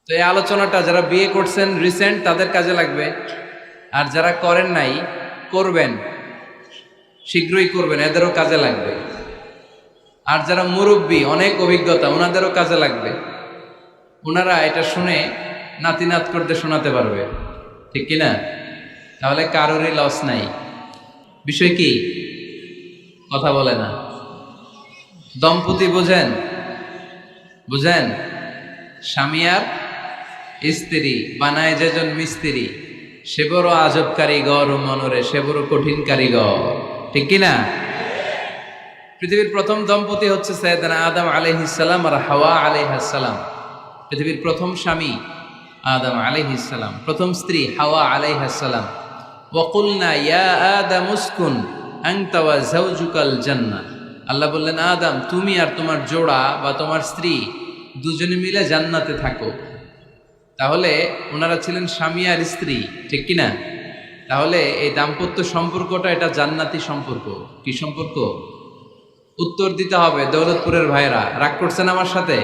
তো এই আলোচনাটা যারা বিয়ে করছেন রিসেন্ট তাদের কাজে লাগবে, আর যারা করেন নাই করবেন, শীঘ্রই করবেন, এদেরও কাজে লাগবে। আর যারা মুরব্বী অনেক অভিজ্ঞতা ওনাদেরও কাজে লাগবে, ওনারা এটা শুনে নাতি নাত করতে শোনাতে পারবে, ঠিক কিনা? তাহলে কারোরই লস নাই। বিষয় কি? কথা বলে না। দম্পতি বুঝেন? বুঝেন? স্বামী আর স্ত্রী বানায় যেজন মিস্ত্রি, সে বড় আজব কারিগর ও মনরে সে বড় কঠিন কারিগর, ঠিক কিনা? পৃথিবীর প্রথম দম্পতি হচ্ছে সাইয়েদনা আদম আলাইহিস সালাম আর হাওয়া আলাইহাস সালাম। পৃথিবীর প্রথম স্বামী আদম আলাইহিস সালাম, প্রথম স্ত্রী হাওয়া আলাইহাস সালাম। ওয়া কুলনা ইয়া আদম উসকুন আনতা ওয়া যাওজুকাল জান্নাহ। আল্লাহ বললেন, আদম তুমি আর তোমার জোড়া বা তোমার স্ত্রী দুজনে মিলে জান্নাতে থাকো। তাহলে ওনারা ছিলেন স্বামী আর স্ত্রী, ঠিক কিনা? তাহলে এই দাম্পত্য সম্পর্কটা এটা জান্নাতি সম্পর্ক। কি সম্পর্ক? উত্তর দিতে হবে দৌলতপুরের ভাইরা। রাগ করছেন আমার সাথে?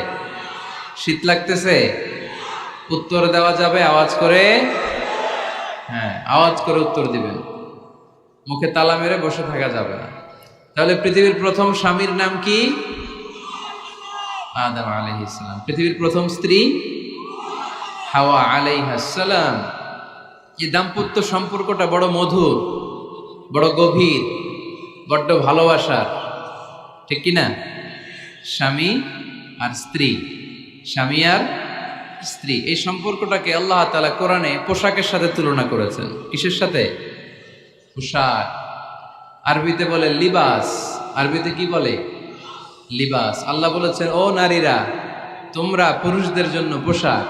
শীত লাগতেছে? উত্তর দেওয়া যাবে আওয়াজ করে? হ্যাঁ, আওয়াজ করে উত্তর দিবেন, মুখে তালা মেরে বসে থাকা যাবে না। তাহলে পৃথিবীর প্রথম স্বামীর নাম কি? আদম আলাইহিস সালাম। পৃথিবীর প্রথম স্ত্রী হাওয়া আলাইহাস সালাম। এই দাম্পত্য সম্পর্কটা বড় মধুর, বড় গভীর, বড্ড ভালোবাসার, ঠিক কিনা? স্বামী আর স্ত্রী, স্বামী আর স্ত্রী, এই সম্পর্কটাকে আল্লাহ তাআলা কোরআনে পোশাকের সাথে তুলনা করেছেন। কিসের সাথে? পোশাক। আরবিতে বলে লিবাস। আরবিতে কি বলে? লিবাস। আল্লাহ বলেছেন, ও নারীরা তোমরা পুরুষদের জন্য পোশাক,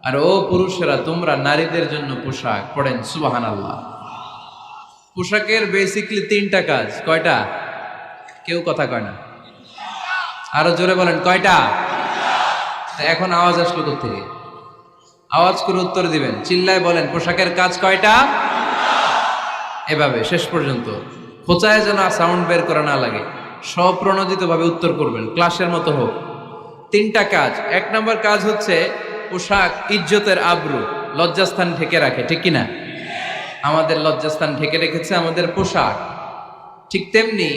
আর ও পুরুষেরা তোমরা নারীদের জন্য পোশাক। পড়েন সুবহানাল্লাহ। পোশাকের বেসিকলি তিনটা কাজ। কয়টা? কেউ কথা কয় না, আরো জোরে বলেন কয়টা? এখন আওয়াজ আসলো কোত্থেকে? আওয়াজ করে উত্তর দিবেন, চিল্লায় বলেন পোশাকের কাজ কয়টা? এভাবে শেষ পর্যন্ত খোঁচায় যেন সাউন্ড বের করা না লাগে, স্বপ্রণোদিত ভাবে উত্তর করবেন, ক্লাসের মতো হোক। তিনটা কাজ। এক নম্বর কাজ হচ্ছে পোশাক ইজ্জতের আবরু, লজ্জাস্থান ঢেকে রাখে, ঠিক কিনা? আমাদের লজ্জাস্থান ঢেকে রেখেছে আমাদের পোশাক। ঠিক তেমনি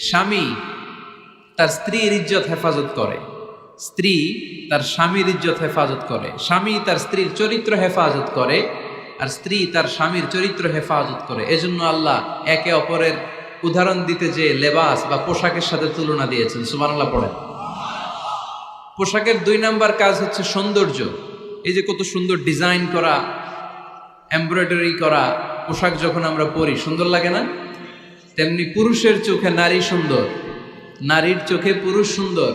স্বামী তার স্ত্রীর ইজ্জত হেফাজত করে, স্ত্রী তার স্বামীর ইজ্জত হেফাজত করে, স্বামী তার স্ত্রীর চরিত্র হেফাজত করে, আর স্ত্রী তার স্বামীর চরিত্র হেফাজত করে। এজন্য আল্লাহ একে অপরের উদাহরণ দিতে যে লেবাস বা পোশাকের সাথে তুলনা দিয়েছেন। সুবহানাল্লাহ পড়েন। পোশাকের দুই নাম্বার কাজ হচ্ছে সৌন্দর্য। এই যে কত সুন্দর ডিজাইন করা, এমব্রয়ডারি করা পোশাক যখন আমরা পরি সুন্দর লাগে না? তেমনি পুরুষের চোখে নারী সুন্দর, নারীর চোখে পুরুষ সুন্দর,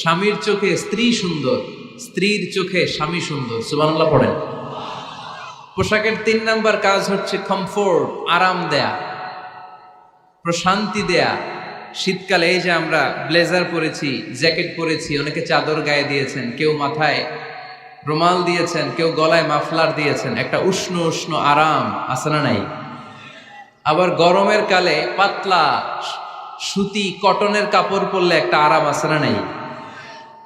স্বামীর চোখে স্ত্রী সুন্দর, স্ত্রীর চোখে স্বামী সুন্দর। সুবহানাল্লাহ পড়েন। পোশাকের তিন নাম্বার কাজ হচ্ছে কমফোর্ট, আরাম দেয়া, প্রশান্তি দেয়া। শীতকালে এই যে আমরা ব্লেজার পরেছি, জ্যাকেট পরেছি, অনেকে চাদর গায়ে দিয়েছেন, কেউ মাথায় রুমাল দিয়েছেন, কেউ গলায় মাফলার দিয়েছেন, একটা উষ্ণ উষ্ণ আরাম আছে না নাই? আবার গরমের কালে পাতলা সুতি কটনের কাপড় পরলে একটা আরাম আছে না নাই?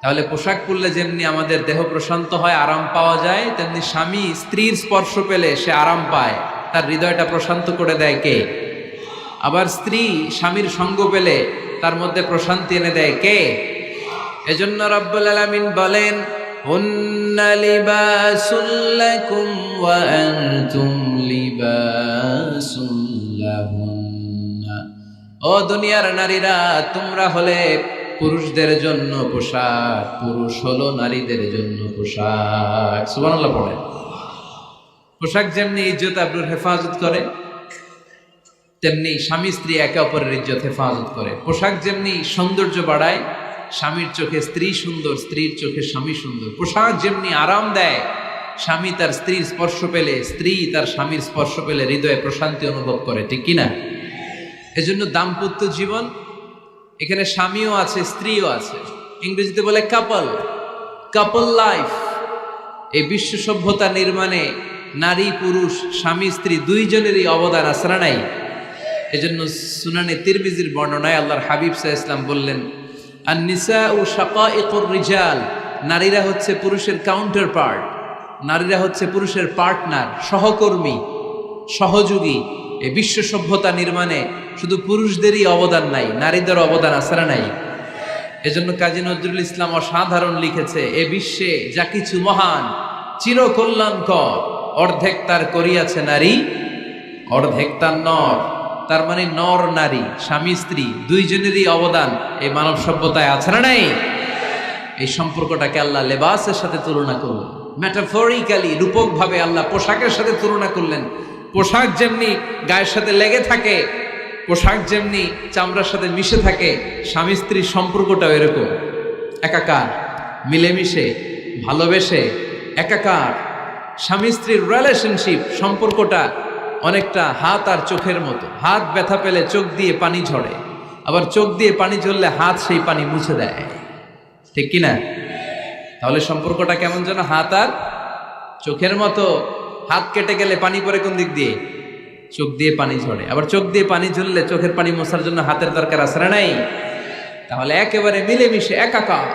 তাহলে পোশাক পরলে যেমনি আমাদের দেহ প্রশান্ত হয়, আরাম পাওয়া যায়, তেমনি স্বামী স্ত্রীর স্পর্শ পেলে সে আরাম পায়, তার হৃদয়টা প্রশান্ত করে দেয় কে? আবার স্ত্রী স্বামীর সঙ্গ পেলে তার মধ্যে প্রশান্তি এনে দেয় কে? এজন্য রব্বুল আলামিন বলেন, হুন্না লিবাসুল লাকুম ওয়া আনতুম লিবাসুল লাহুন্না। ও দুনিয়ার নারীরা, তোমরা হলে পুরুষদের জন্য পোশাক, পুরুষ হলো নারীদের জন্য পোশাক। সুবহানাল্লাহ পড়েন। পোশাক যেমনি ইজ্জত আবরুর হেফাজত করে, তেমনি স্বামী স্ত্রী একে অপরের ইজ্জত হেফাজত করে। পোশাক যেমনি সৌন্দর্য বাড়ায়, স্বামীর চোখে স্ত্রী সুন্দর, স্ত্রীর চোখে স্বামী সুন্দর। পোশাক যেমনি আরাম দেয়, স্বামী তার স্ত্রীর স্পর্শ পেলে, স্ত্রী তার স্বামীর স্পর্শ পেলে হৃদয়ে প্রশান্তি অনুভব করে, ঠিক কিনা? এজন্য দাম্পত্য জীবন, এখানে স্বামীও আছে স্ত্রীও আছে, ইংরেজিতে বলে কাপল, কাপল লাইফ। এই বিশ্ব সভ্যতা নির্মাণে নারী পুরুষ, স্বামী স্ত্রী দুইজনেরই অবদান আছে না নাই? এজন্য সুনানে তিরমিজির বর্ণনায় আল্লাহর হাবিব সাল্লাল্লাহু আলাইহি ওয়াসাল্লাম বললেন, আন-নিসাউ শাকাইকুর রিজাল নারীরা হচ্ছে পুরুষের কাউন্টার পার্ট, নারীরা হচ্ছে পুরুষের পার্টনার, সহকর্মী, সহযোগী। এই বিশ্ব সভ্যতা নির্মাণে শুধু পুরুষদেরই অবদান নাই, নারীদের অবদান আছে না নাই? এজন্য কাজী নজরুল ইসলাম অসাধারণ লিখেছে, এ বিশ্বে যা কিছু মহান চিরকল্যাণকর, অর্ধেক তার করিয়াছে নারী, অর্ধেক তার নর। তার মানে নর নারী, স্বামী স্ত্রী দুইজনেরই অবদান এই মানব সভ্যতায় আছে না নাই? এই সম্পর্কটাকে আল্লাহ লেবাসের সাথে তুলনা করলেন, মেটাফরিক্যালি, রূপক ভাবে আল্লাহ পোশাকের সাথে তুলনা করলেন। পোশাক যেমনি গায়ের সাথে লেগে থাকে, পোশাক যেমনি চামড়ার সাথে মিশে থাকে, স্বামী স্ত্রীর সম্পর্কটাও এরকম একাকার, মিলেমিশে, ভালোবেসে একাকার। স্বামী স্ত্রীর রিলেশনশিপ সম্পর্কটা অনেকটা হাত আর চোখের মতো। হাত ব্যথা পেলে চোখ দিয়ে পানি ঝরে, আবার চোখ দিয়ে পানি ঝরলে হাত সেই পানি মুছে দেয়, ঠিক কিনা? তাহলে সম্পর্কটা কেমন যেন হাত আর চোখের মতো। হাত কেটে গেলে পানি পড়ে কোন দিক দিয়ে? চোখ দিয়ে পানি ঝরে। আবার চোখ দিয়ে পানি ঝরলে চোখের পানি মোছার জন্য হাতের দরকার আছে না নাই? তাহলে একেবারে মিলেমিশে একাকার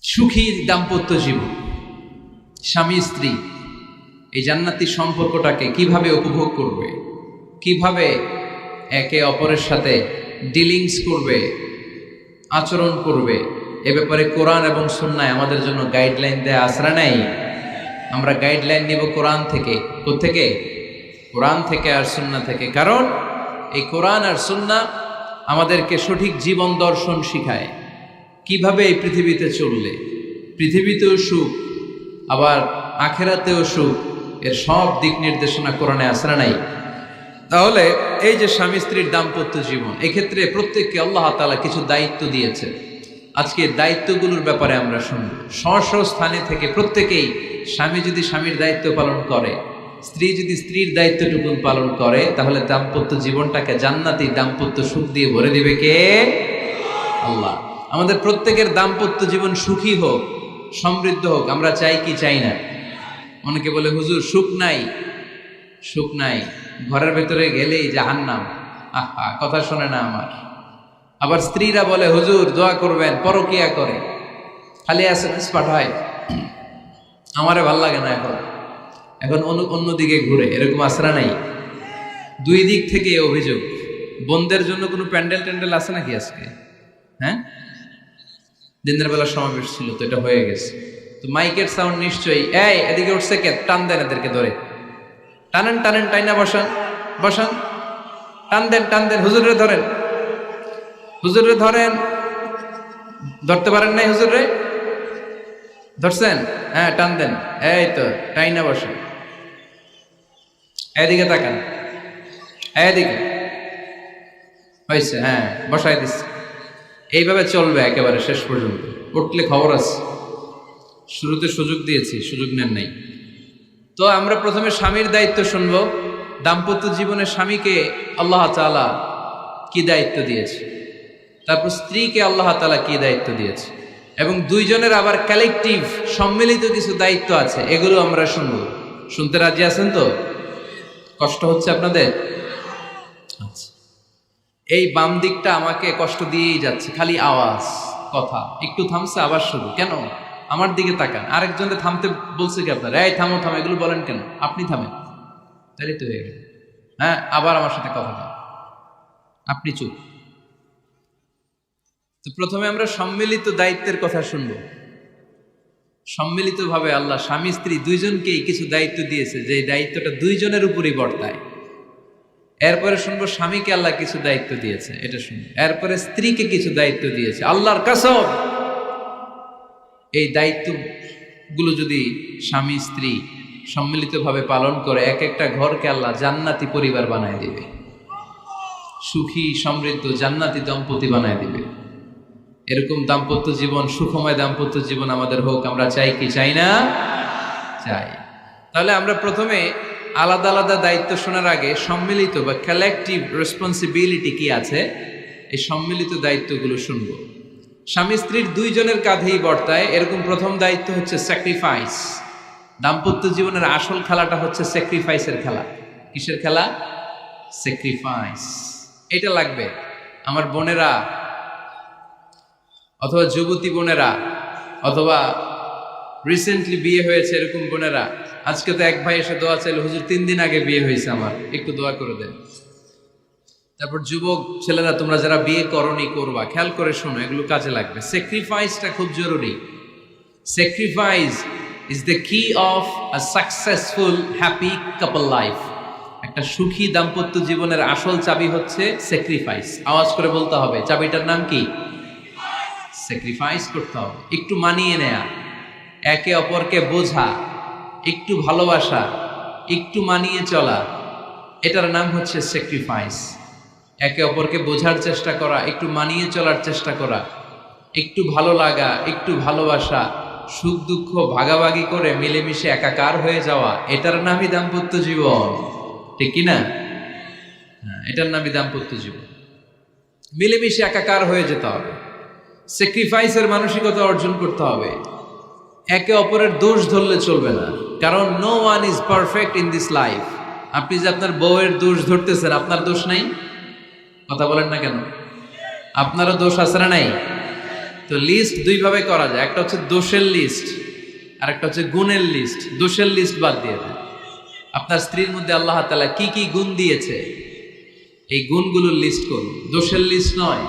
সুখী দাম্পত্য জীবন। স্বামী স্ত্রী এই জান্নাতি সম্পর্কটাকে কিভাবে উপভোগ করবে, কিভাবে একে অপরের সাথে ডিলিংস করবে, আচরণ করবে, এ ব্যাপারে কোরআন এবং সুন্নায় আমাদের জন্য গাইডলাইন দেয়া আসরা নাই। আমরা গাইডলাইন নিব কোরআন থেকে। কোত্থেকে? কোরআন থেকে আর সুন্নাহ থেকে। কারণ এই কোরআন আর সুন্নাহ আমাদেরকে সঠিক জীবন দর্শন শিখায়, কিভাবে এই পৃথিবীতে চললে পৃথিবীতেও সুখ, আবার আখেরাতেও সুখ, এর সব দিক নির্দেশনা কোরআনে আসরা নাই। তাহলে এই যে স্বামী স্ত্রীর দাম্পত্য জীবন, এক্ষেত্রে প্রত্যেককে আল্লাহ তাআলা কিছু দায়িত্ব দিয়েছে। আজকে দায়িত্বগুলোর ব্যাপারে আমরা শুনব। স্ব স্থানে থেকে প্রত্যেকেই, স্বামী যদি স্বামীর দায়িত্ব পালন করে, স্ত্রী যদি স্ত্রীর দায়িত্বটুকু পালন করে, তাহলে দাম্পত্য জীবনটাকে জান্নাতি দাম্পত্য সুখ দিয়ে ভরে দিবে কে? আল্লাহ। আমাদের প্রত্যেকের দাম্পত্য জীবন সুখী হোক, সমৃদ্ধ হোক, আমরা চাই কি চাই না? অনেকে বলে হুজুর সুখ নাই, সুখ নাই, ঘরের ভেতরে গেলেই জাহান্নাম। আহা, কথা শোনে না আমার। আবার স্ত্রীরা বলে হুজুর দোয়া করবেন, পরকিয়া করে, খালি এসএমএস পাঠায়, আমারে ভাল লাগে না, এখন অন্যদিকে ঘুরে। এরকম আসরা নাই? দুই দিক থেকে অভিযোগ। বোনদের জন্য কোনো প্যান্ডেল ট্যান্ডেল আছে নাকি আজকে? হ্যাঁ, দিনের বেলা সমাবেশ ছিল তো, এটা হয়ে গেছে তো মাইকের সাউন্ড নিশ্চয়ই। এই এদিকে উঠছে কে? টান দেন এদেরকে ধরে, টানেন টানেন, টাইনা বসান বসান, টান দেন টান দেন, হুজুরে ধরেন, হুজুরে ধরেন। ধরতে পারেন নাই হুজুরে? ধরছেন? হ্যাঁ, টান দেন। এই তো টাইনা বসেন, এদিকে তাকান, এদিকে হয়েছে, হ্যাঁ বসাই দিচ্ছে। এইভাবে চলবে একেবারে শেষ পর্যন্ত। উঠলে খবর আছে। শুরুতে সুযোগ দিয়েছি, সুযোগ নেন নাই। তো আমরা প্রথমে স্বামীর দায়িত্ব শুনবো। দাম্পত্য জীবনে স্বামীকে আল্লাহ তাআলা কি দায়িত্ব দিয়েছে, তারপর স্ত্রীকে আল্লাহ তাআলা কি দায়িত্ব দিয়েছে, এবং দুইজনের আবার কালেকটিভ সম্মিলিত কিছু দায়িত্ব আছে, এগুলো আমরা শুনবো। শুনতে রাজি আছেন তো? কষ্ট হচ্ছে আপনাদের? আচ্ছা, এই বাম দিকটা আমাকে কষ্ট দিয়েই যাচ্ছে, খালি আওয়াজ, কথা। একটু থামছে আবার শুরু। কেন? আমার দিকে তাকান। আরেকজনে থামতে বলছে কি আপনার? এই থামো থামো, এগুলো বলেন কেন? আপনি থামেন, তাহলে তো হয়ে গেল। হ্যাঁ, আবার আমার সাথে কথা বলেন, আপনি চুপ। তো প্রথমে আমরা সম্মিলিত দায়িত্বের কথা শুনব। সম্মিলিতভাবে আল্লাহ স্বামী স্ত্রী দুইজনকেই কিছু দায়িত্ব দিয়েছে, যে দায়িত্বটা দুইজনের উপরই বর্তায়। এরপরে শুনবো স্বামীকে আল্লাহ কিছু দায়িত্ব দিয়েছে, এটা শুনবো। এরপরে স্ত্রীকে কিছু দায়িত্ব দিয়েছে। আল্লাহর কসম, এই দায়িত্বগুলো যদি স্বামী স্ত্রী সম্মিলিতভাবে পালন করে, এক একটা ঘরকে আল্লাহ জান্নাতি পরিবার বানায় দিবে, সুখী সমৃদ্ধ জান্নাতি দম্পতি বানায় দিবে। এরকম দাম্পত্য জীবন, সুখময় দাম্পত্য জীবন আমাদের হোক। আমরা চাই কি চাই না? চাই। তাহলে আমরা প্রথমে আলাদা আলাদা দায়িত্ব শোনার আগে সম্মিলিত বা কালেকটিভ রেসপন্সিবিলিটি কি আছে, এই সম্মিলিত দায়িত্বগুলো শুনবো। স্বামী স্ত্রীর দুইজনের কাঁধেই বর্তায় এরকম প্রথম দায়িত্ব হচ্ছে স্যাক্রিফাইস। দাম্পত্য জীবনের আসল খেলাটা হচ্ছে স্যাক্রিফাইসের খেলা। কিসের খেলা? স্যাক্রিফাইস। এটা লাগবে। আমার বোনেরা অথবা যুবতী বোনেরা, অথবা রিসেন্টলি বিয়ে হয়েছে এরকম বোনেরা, আজকে তো এক ভাই এসে দোয়া চাইল, হুজুর 3 দিন আগে বিয়ে হয়েছে আমার, একটু দোয়া করে দেন। তারপর যুবক ছেলেরা, তোমরা যারা বিয়ে করনি করবা, খেয়াল করে শোনো, এগুলো কাজে লাগবে। স্যাক্রিফাইসটা খুব জরুরি। স্যাক্রিফাইস ইজ দ্য কি of a successful happy couple life. একটা সুখী দাম্পত্য জীবনের আসল চাবি হচ্ছে স্যাক্রিফাইস। আওয়াজ করে বলতে হবে, চাবিটার নাম কি? স্যাক্রিফাইস করতে হবে, একটু মানিয়ে নেয়া, একে অপরকে বোঝা, একটু ভালোবাসা, একটু মানিয়ে চলা, এটার নাম হচ্ছে স্যাক্রিফাইস। একে অপরকে বোঝার চেষ্টা করা, একটু মানিয়ে চলার চেষ্টা করা, একটু ভালো লাগা, একটু ভালোবাসা, সুখ দুঃখ ভাগাভাগি করে মিলেমিশে একাকার হয়ে যাওয়া, এটার নামই দাম্পত্য জীবন, ঠিক কিনা? এটার নামই দাম্পত্য জীবন। মিলেমিশে একাকার হয়ে যেতে হবে, স্যাক্রিফাইসের মানসিকতা অর্জন করতে হবে। একে অপরের দোষ ধরলে চলবে না, কারণ no one is perfect in this life. আপনি যে আপনার বউয়ের দোষ ধরতেছেন, আপনার দোষ নাই? কথা বলেন না কেন? আপনারও দোষ আছে না নাই? তো লিস্ট দুই ভাবে করা যায়, একটা হচ্ছে দোষের লিস্ট, আর একটা হচ্ছে গুণের লিস্ট। দোষের লিস্ট বাদ দিয়ে দেন। আপনার স্ত্রীর মধ্যে আল্লাহ তাআলা কি কি গুণ দিয়েছে, এই গুণগুলোর লিস্ট করুন, দোষের লিস্ট নয়।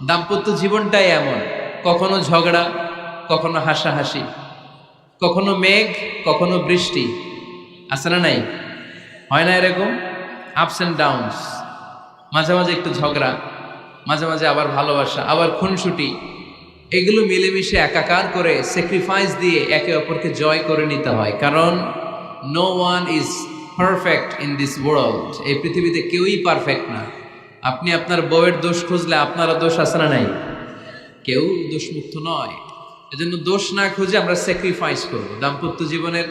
দাম্পত্য জীবনটাই এমন, কখনো ঝগড়া, কখনো হাসাহাসি, কখনো মেঘ, কখনো বৃষ্টি, আছে না নাই? হয় না এরকম? আপস অ্যান্ড ডাউনস, মাঝে মাঝে একটু ঝগড়া, মাঝে মাঝে আবার ভালোবাসা, আবার খুনসুটি, এগুলো মিলেমিশে একাকার করে স্যাক্রিফাইস দিয়ে একে অপরকে জয় করে নিতে হয়। কারণ no one is perfect in this world. এই পৃথিবীতে কেউই পারফেক্ট না। আপনি আপনার বউয়ের দোষ খুঁজলে আপনারও দোষ আছে না নাই? কেউ দোষমুক্ত নয়। এজন্য দোষ না খুঁজে আমরা স্যাক্রিফাইস করব। দাম্পত্য জীবনের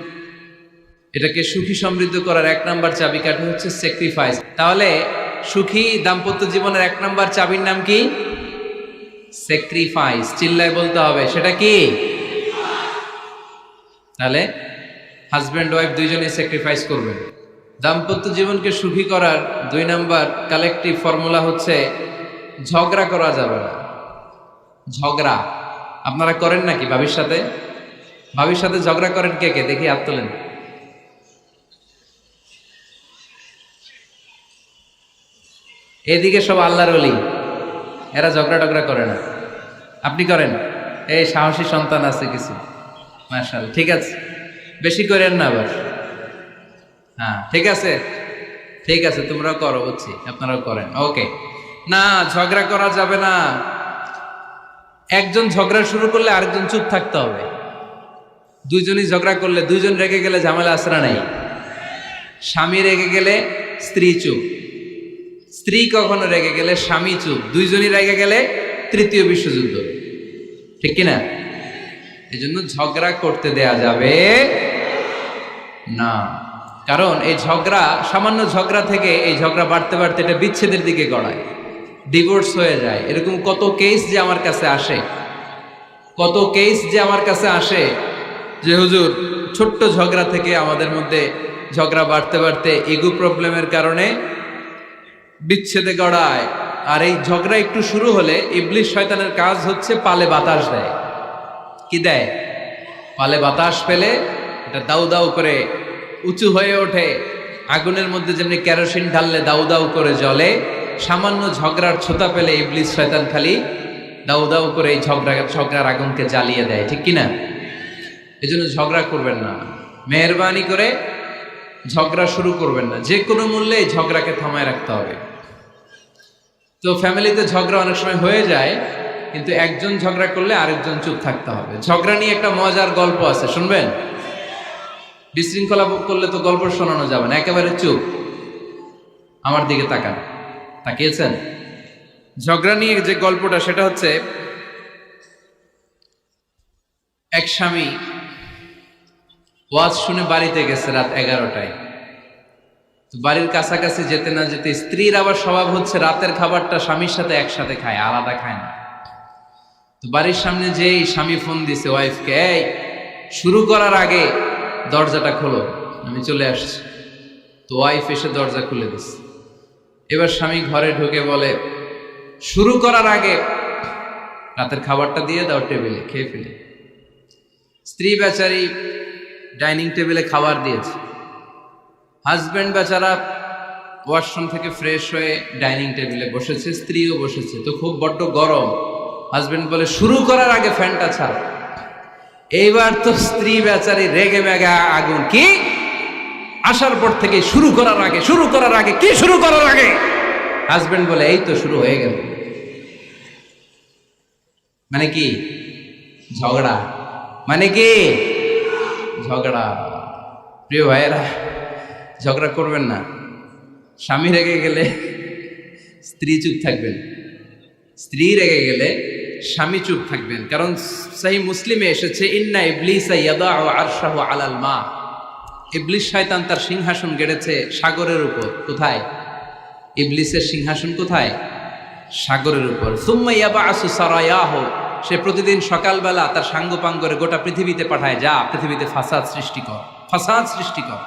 এটাকে সুখী সমৃদ্ধ করার 1 নাম্বার চাবিকাঠি হচ্ছে স্যাক্রিফাইস। তাহলে সুখী দাম্পত্য জীবনের 1 নাম্বার চাবির নাম কি? স্যাক্রিফাইস। চিল্লায় বলতে হবে, সেটা কি? তাহলে হাজব্যান্ড ওয়াইফ দুইজনেই স্যাক্রিফাইস করবেন। দাম্পত্য জীবনকে সুখী করার 2 নাম্বার কালেকটিভ ফর্মুলা হচ্ছে ঝগড়া করা যাবে না। ঝগড়া আপনারা করেন নাকি ভাবির সাথে? ভাবির সাথে ঝগড়া করেন কে কে? দেখি হাত তোলেন। এদিকে সব আল্লাহর ওলি, এরা ঝগড়া টগড়া করে না। আপনি করেন? এই সাহসী সন্তান আছে কিছু, মাশাআল্লাহ। ঠিক আছে, বেশি করেন না আবার। হ্যাঁ ঠিক আছে, ঠিক আছে, তোমরাও করো, বুঝছি, আপনারাও করেন। ওকে, না ঝগড়া করা যাবে না। একজন ঝগড়া শুরু করলে আরেকজন চুপ থাকতে হবে। দুইজনই ঝগড়া করলে, দুইজন রেগে গেলে ঝামেলা আসরা নাই। স্বামী রেগে গেলে স্ত্রী চুপ, স্ত্রী কখনো রেগে গেলে স্বামী চুপ, দুইজনই রেগে গেলে তৃতীয় বিশ্বযুদ্ধ, ঠিক কিনা? এই জন্য ঝগড়া করতে দেয়া যাবে না। কারণ এই ঝগড়া, সামান্য ঝগড়া থেকে এই ঝগড়া বাড়তে বাড়তে এটা বিচ্ছেদের দিকে গড়ায়, ডিভোর্স হয়ে যায়। এরকম কত কেস যে আমার কাছে আসে, কত কেস যে আমার কাছে আসে যে হুজুর ছোট্ট ঝগড়া থেকে আমাদের মধ্যে ঝগড়া বাড়তে বাড়তে ইগো প্রবলেমের কারণে বিচ্ছেদে গড়ায়। আর এই ঝগড়া একটু শুরু হলে ইবলিস শয়তানের কাজ হচ্ছে পালে বাতাস দেয়। কি দেয়? পালে বাতাস পেলে এটা দাউ দাউ করে উঁচু হয়ে ওঠে। আগুনের মধ্যে যেমনি কেরোসিন ঢাললে দাউ দাউ করে জ্বলে, সামান্য ঝগড়ার ছোতা পেলে ইবলিস শয়তান খালি দাউ দাউ করে এই ঝগড়ার আগুনকে জ্বালিয়ে দেয়, ঠিক কিনা? এই জন্য ঝগড়া করবেন না, মেহরবানি করে ঝগড়া শুরু করবেন না। যে কোনো মূল্যে এই ঝগড়াকে থামায় রাখতে হবে। তো ফ্যামিলিতে ঝগড়া অনেক সময় হয়ে যায়, কিন্তু একজন ঝগড়া করলে আরেকজন চুপ থাকতে হবে। ঝগড়া নিয়ে একটা মজার গল্প আছে, শুনবেন? বিশৃঙ্খলা করলে তো গল্প শোনানো যাবে না, একেবারে চুপ। আমার দিকে তাকান, তাকিয়েছেন? ঝগড়া নিয়ে যে গল্পটা, সেটা হচ্ছে এক স্বামী ওয়াজ শুনে বাড়িতে গেছে রাত 11টায়। তো বাড়ির কাছাকাছি যেতে না যেতে স্ত্রীর আবার স্বভাব হচ্ছে রাতের খাবারটা স্বামীর সাথে একসাথে খায়, আলাদা খায় না। তো বাড়ির সামনে যেই স্বামী ফোন দিছে ওয়াইফকে, এই শুরু করার আগে দরজাটা খোলো, আমি চলে আসছি। তো ওয়াইফ এসে দরজা খুলে দিছে। এবার স্বামী ঘরে ঢুকে বলে, শুরু করার আগে রাতের খাবারটা দিয়ে দাও টেবিলে, খেয়ে ফেলি। স্ত্রী বেচারি ডাইনিং টেবিলে খাবার দিয়েছে, হাজব্যান্ড বেচারা ওয়াশরুম থেকে ফ্রেশ হয়ে ডাইনিং টেবিলে বসেছে, স্ত্রীও বসেছে। তো খুব বড্ড গরম। হাজব্যান্ড বলে শুরু করার আগে ফ্যানটা ছাড়। এইবার তো স্ত্রী বেচারি রেগে মেগে আগুন, কি আসার পর থেকে শুরু করার আগে কি শুরু করার আগে? হাজব্যান্ড বলে এই তো শুরু হয়ে গেল। মানে কি? ঝগড়া। মানে কি? ঝগড়া। প্রিয় ভাইয়েরা, ঝগড়া করবেন না। স্বামী রেগে গেলে স্ত্রী চুপ থাকবেন, স্ত্রী রেগে গেলে স্বামী চুপ থাকবেন। কারণ সহিহ মুসলিমে এসেছে, ইন্না ইবলিসা ইয়াদাউ আরশাহু আলাল মা। ইবলিস শয়তান তার সিংহাসন গেড়েছে সাগরের উপর। কোথায়? ইবলিসের সিংহাসন কোথায়? সাগরের উপর। সুম্মা ইয়াবাসু সারায়াহু, সে প্রতিদিন সকালবেলা তার সাঙ্গপাঙ্গরে গোটা পৃথিবীতে পাঠায়, যা পৃথিবীতে ফাসাদ সৃষ্টি কর।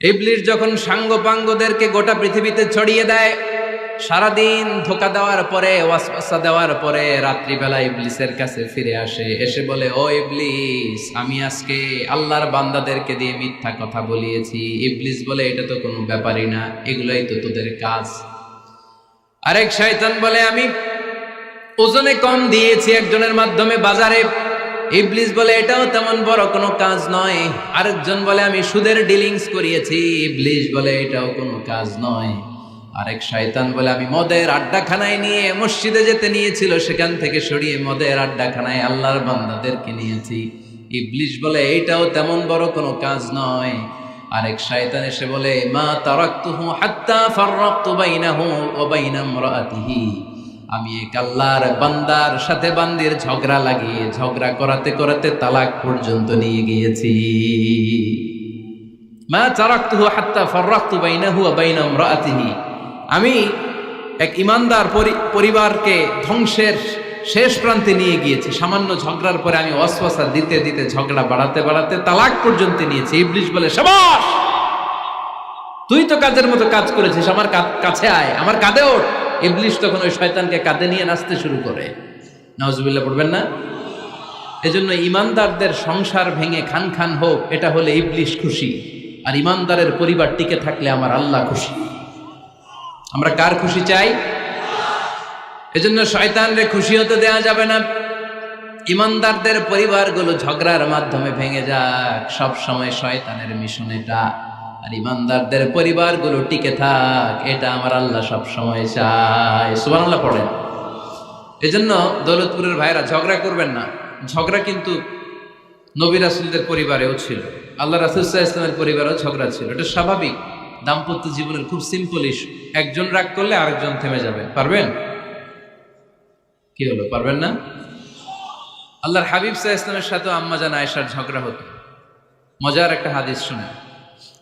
ইবলিস যখন সাঙ্গপাঙ্গদেরকে গোটা পৃথিবীতে ছড়িয়ে দেয়, সারাদিন ধোকা দেওয়ার পরে, ওয়াসওয়াসা দেওয়ার পরে, রাত্রিবেলা ইবলিসের কাছে ফিরে আসে, এসে বলে, ও ইবলিস, আমি আজকে আল্লাহর বান্দাদেরকে দিয়ে মিথ্যা কথা বলিয়েছি। ইবলিস বলে, এটা তো কোনো ব্যাপারই না, এগুলাই তো তোদের কাজ। আরেক শয়তান বলে, আমি ওজনে কম দিয়েছি একজনের মাধ্যমে বাজারে। ইবলিস বলে, এটাও তেমন বড় কোনো কাজ নয়। আরেকজন বলে, আমি সুদের ডিলিংস করিয়েছি। ইবলিস বলে, এটাও কোনো কাজ নয়। আরেক শয়তান বলে, আমি মদের আড্ডাখানায় নিয়ে মসজিদে যেতে নিয়েছিল, সেখান থেকে সরিয়ে মদের আড্ডাখানায় আল্লাহর বান্দাদেরকে নিয়েছি। ইবলিস বলে, এইটাও তেমন বড় কোনো কাজ নয়। আরেক শয়তান এসে বলে, মা তারাকতুহু হাত্তা ফাররাকতু বাইনাহু ওয়া বাইনা ইমরাআতিহি, আমি এক আল্লাহর বান্দার সাথে বান্দির ঝগড়া লাগিয়ে ঝগড়া করাতে করাতে তালাক পর্যন্ত নিয়ে গিয়েছি। মা তারাকতুহু হাত্তা ফাররাকতু বাইনাহু ওয়া বাইনা ইমরাআতিহি, আমি এক ইমানদার পরিবারকে ধ্বংসের শেষ প্রান্তে নিয়ে গিয়েছি। সামান্য ঝগড়ার পরে আমি ওয়াসওয়াসা দিতে দিতে ঝগড়া বাড়াতে বাড়াতে তালাক পর্যন্ত নিয়েছি। ইবলিস বলে, শাবাশ, তুই তো কাজের মতো কাজ করেছিস, আমার কাছে আয়, আমার কাঁধে ওঠ। ইবলিস তখন ওই শয়তানকে কাঁধে নিয়ে নাচতে শুরু করে। নাউজুবিল্লাহ পড়বেন না? এজন্য ইমানদারদের সংসার ভেঙে খান খান হোক, এটা হলে ইবলিস খুশি, আর ইমানদারের পরিবার টিকে থাকলে আমার আল্লাহ খুশি। আমরা কার খুশি চাই? এজন্য শয়তানরে খুশি হতে দেয়া যাবে না। ইমানদারদের পরিবারগুলো ঝগড়ার মাধ্যমে ভেঙে যাক, সব সময় শয়তানের মিশন এটা। আর ইমানদারদের পরিবারগুলো টিকে থাক, এটা আমার আল্লাহ সব সময় চায়। সুবহানাল্লাহ পড়েন। এজন্য দৌলতপুরের ভাইরা ঝগড়া করবেন না। ঝগড়া কিন্তু নবী রাসূলদের পরিবারেও ছিল, আল্লাহ রাসূল সাল্লাল্লাহু আলাইহি ওয়াসাল্লামের পরিবারেও ঝগড়া ছিল। এটা স্বাভাবিক। দাম্পত্য জীবনের খুব সিম্পল ইস্যু। একজন রাগ করলে আরেকজন থেমে যাবে। পারবেন? কি হলো, পারবেন না? আল্লাহর হাবিব সাল্লাল্লাহু আলাইহি ওয়াসাল্লামের সাথে আম্মা জান আয়েশার ঝগড়া হতো। মজার একটা হাদিস শুনে,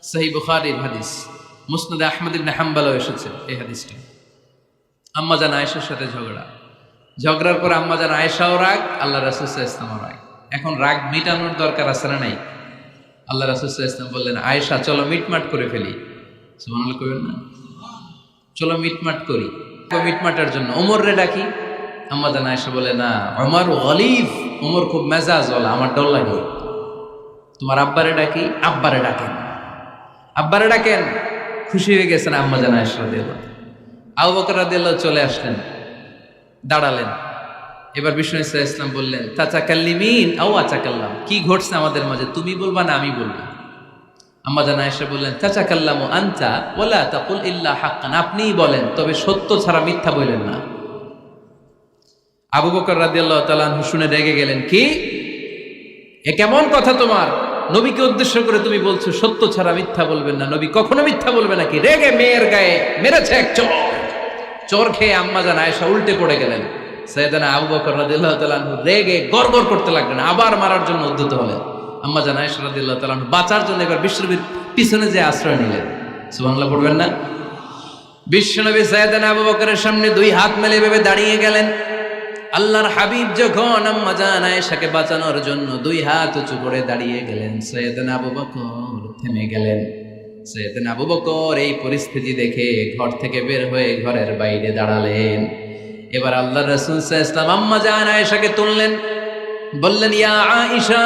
সহিহ বুখারীর হাদিস, মুসনাদ আহমদ ইবনে হাম্বলও এসেছে এই হাদিসটা। আম্মা জান আয়েশার সাথে ঝগড়ার পর আম্মা জান আয়েশাও রাগ, আল্লাহ রাসূল সাল্লাল্লাহু আলাইহি ওয়াসাল্লামও রাগ। এখন রাগ মিটানোর দরকার আছে না নাই? আল্লাহ রাসূল সাল্লাল্লাহু আলাইহি ওয়াসাল্লাম বললেন, আয়েশা চলো মিটমাট করে ফেলি। সুবহানাল্লাহ কইবেন না? চলো মিটমাট করি। মিটমাটের জন্য ওমর রে ডাকি। আম্মা জান আয়েশা বলে, না, ওমর গলিব, ওমর খুব মেজাজওয়ালা, আমার ডর লাগে। তোমার আব্বারে ডাকি। আব্বারে ডাকেন, আব্বারে ডাকেন। খুশি হয়ে গেছেন আম্মা জান আয়েশা রাদিয়াল্লাহু। আবু বকর রাদিয়াল্লাহু চলে আসলেন, দাঁড়ালেন। এবার বিষ্ণু সাল্লাল্লাহু আলাইহি ওয়াসাল্লাম বললেন, তাতাকাল্লিমিন আও আতাকাল্লাম, কি ঘটছে আমাদের মাঝে, তুমি বলবা না আমি বলবো? আম্মা জান আয়েশা বললেন, তাতাকাল্লামু আনতা ওয়ালা তাকুল ইল্লা হাক্কান, আপনিই বলেন, তবে সত্য ছাড়া মিথ্যা বলেন না। আবু বকর রাদিয়াল্লাহু তাআলা আনহু শুনে রেগে গেলেন, কি এ কেমন কথা তোমার? নবীকে উদ্দেশ্য করে তুমি বলছো সত্য ছাড়া মিথ্যা বলবেন না, নবী কখনো মিথ্যা বলবে নাকি? রেগে মেয়ের গায়ে মেরেছে এক চোর খেয়ে আম্মা জান আয়েশা উল্টে পড়ে গেলেন। সাইয়েদনা আবু বকর রাদিয়াল্লাহু তাআলা আনহু রেগে গড়গড় করতে লাগলেন, আবার মারার জন্য উদ্যত হলেন। আম্মা জান আয়েশা রাদিয়াল্লাহু তাআলা আনহু বাঁচার জন্য এবার বিশ্বনবীর পিছনে যে আশ্রয় নিলেন। সুবহানাল্লাহ পড়বেন না? বিশ্বনবী সাইয়েদনা আবু বকরের সামনে দুই হাত মেলে ভেবে দাঁড়িয়ে গেলেন। আল্লাহর হাবিব যখন আম্মা জান আয়েশাকে বাঁচানোর জন্য দুই হাত উঁচু করে দাঁড়িয়ে গেলেন, সাইয়েদনা আবু বকর থেমে গেলেন। সাইয়েদনা আবু বকর এই পরিস্থিতি দেখে ঘর থেকে বের হয়ে ঘরের বাইরে দাঁড়ালেন। এবার আল্লাহ রাসূল সাল্লাল্লাহু আলাইহি ওয়াসাল্লাম আম্মা জান আয়েশাকে তুললেন, বললেন, ইয়া আয়েশা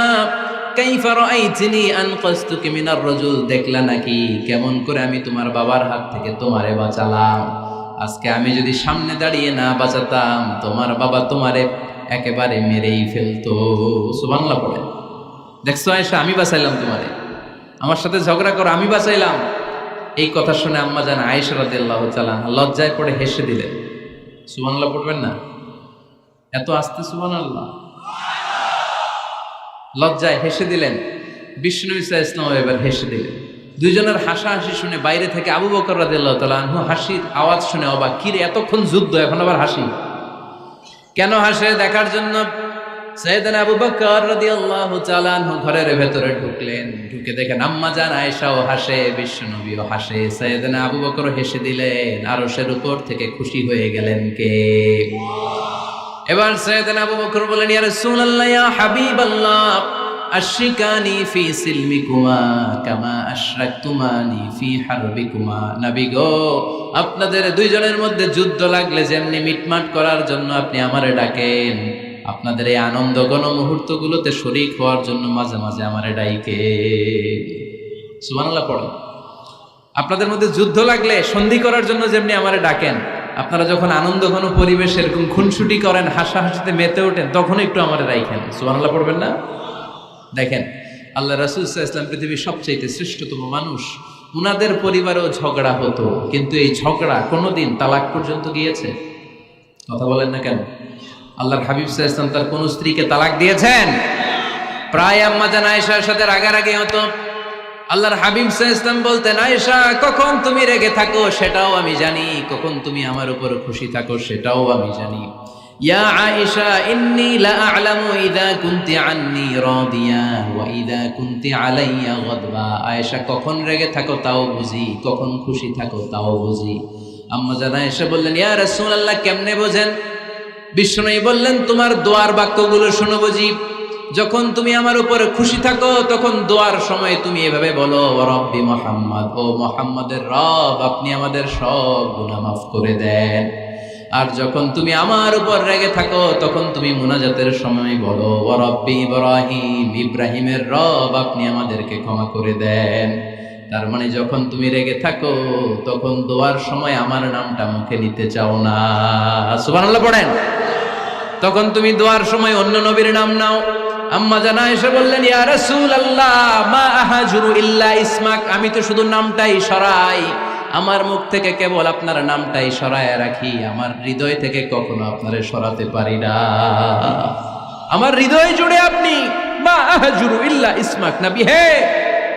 কাইফা রাআইতিনি আনকাসতুকি মিনার রাজুল, দেখলা নাকি কেমন করে আমি তোমার বাবার হাত থেকে তোমারে বাঁচালাম। আজকে আমি যদি সামনে দাঁড়িয়ে না বাঁচাতাম, তোমার বাবা তোমারে একেবারে মেরেই ফেলতো। সুবহানাল্লাহ পড়ে। দেখছো আয়েশা, আমি বাঁচাইলাম তোমারে, আমার সাথে ঝগড়া করো, আমি বাঁচাইলাম। এই কথা শুনে আম্মা জান আয়েশা রাদিয়াল্লাহু তাআলা লজ্জায় পড়ে হেসে দিলেন। সুবহানাল্লাহ পড়বেন না? এত আস্তে সুবহানাল্লাহ। লজ্জায় হেসে দিলেন। বিষ্ণু ইসা ইসলাম এবার হেসে দিলেন। দুইজনের হাসাহাসি শুনে বাইরে থেকে আবু বকর রাদিয়াল্লাহু তাআলা আনহু হাসির আওয়াজ শুনে অবাক, কি রে এতক্ষণ যুদ্ধ এখন আবার হাসি কেন? হাসে দেখার জন্য সাইয়েদনা আবু বকর রাদিয়াল্লাহু তাআলা আনহু ঘরের ভেতরে ঢুকলেন। ঢুকে দেখেন আম্মা জান আয়েশাও হাসে, বিশ্বনবীও হাসে, সাইয়েদনা আবু বকর হেসে দিলেন। আরশের উপর থেকে খুশি হয়ে গেলেন কে? এবার সাইয়েদনা আবু বকর বলেন, ইয়া রাসূলুল্লাহ, ইয়া হাবিবাল্লাহ, আশরিকানি ফি সিলমিকুমা কামা আশরাকতুমানি ফি হারবিকুমা। নবী গো, আপনাদের দুইজনের মধ্যে যুদ্ধ লাগলে যেমনি মিটমাট করার জন্য আপনি আমারে ডাকেন, আপনাদের এই আনন্দ ঘন মুহূর্তগুলোতে শরীক হওয়ার জন্য মাঝে মাঝে আমারে ডাইকে। সুবহানাল্লাহ পড়ো। আপনাদের মধ্যে যুদ্ধ লাগলে সন্ধি করার জন্য যেমনি আমারে ডাকেন, আপনারা যখন আনন্দ ঘন পরিবেশ এরকম খুনসুটি করেন, হাসাহাসিতে মেতে ওঠেন, তখন একটু আমারে রাইখেন। সুবহানাল্লাহ পড়বেন না? দেখেন আল্লাহ রাসূল সাল্লাল্লাহু আলাইহি ওয়াসাল্লাম পৃথিবীর সবচেয়ে শ্রেষ্ঠতম মানুষ। উনাদের পরিবারেও ঝগড়া হতো, কিন্তু এই ঝগড়া কোনোদিন তালাক পর্যন্ত গিয়েছে? কথা বলেন না কেন? আল্লাহর হাবিব সাল্লাল্লাহু আলাইহি ওয়াসাল্লাম তার কোন স্ত্রীকে তালাক দিয়েছেন? প্রায় আম্মা জান আয়েশার সাথে রাগারাগি হতো। আল্লাহর হাবিব সাল্লাল্লাহু আলাইহি ওয়াসাল্লাম বলতেন, আয়েশা কখন তুমি রেগে থাকো সেটাও আমি জানি, কখন তুমি আমার উপর খুশি থাকো সেটাও আমি জানি। ইয়া আয়েশা ইন্নী লা আ'লামু ইযা কুনতি আন্নী রাদিয়া ওয়া ইযা কুনতি আলাইয়া গাদবা। আয়েশা কখন রেগে থাকো তাও বুঝি, কখন খুশি থাকো তাও বুঝি। আম্মা জান আয়েশা বললেন, ইয়া রাসূলুল্লাহ কেমনে বোঝেন? বিষ্ণুই বললেন, তোমার দোয়ার বাক্যগুলো শোনো বুঝি। যখন তুমি আমার উপরে খুশি থাকো তখন দোয়ার সময় তুমি এভাবে বলো, ওয়া রাব্বি মুহাম্মদ, ও মুহাম্মাদের রব, আপনি আমাদের সব গুনাহ মাফ করে দেন। আর যখন তুমি আমার উপর রেগে থাকো তখন তুমি মুনাজাতের সময় বলো, ওয়া রাব্বি ইব্রাহিম, ইব্রাহিমের রব, আপনি আমাদেরকে ক্ষমা করে দেন। তার মানে যখন তুমি রেগে থাকো তখন দোয়ার সময় আমার নামটা মুখে নিতে চাও না। সুবহানাল্লাহ পড়েন। তখন তুমি দোয়ার সময় অন্য নবীর নাম নাও। আম্মা জান আয়েশা বললেন, ইয়া রাসূলুল্লাহ মা আহাজুরু ইল্লা ইসমাক, আমি তো শুধু নামটাই সরাই, আমার মুখ থেকে কেবল আপনার নামটাই সরায় রাখি, আমার হৃদয় থেকে কখনো আপনারে সরাতে পারি না। আমার হৃদয় জুড়ে আপনি, মা আহাজুরু ইল্লা ইসমাক, নবী হে,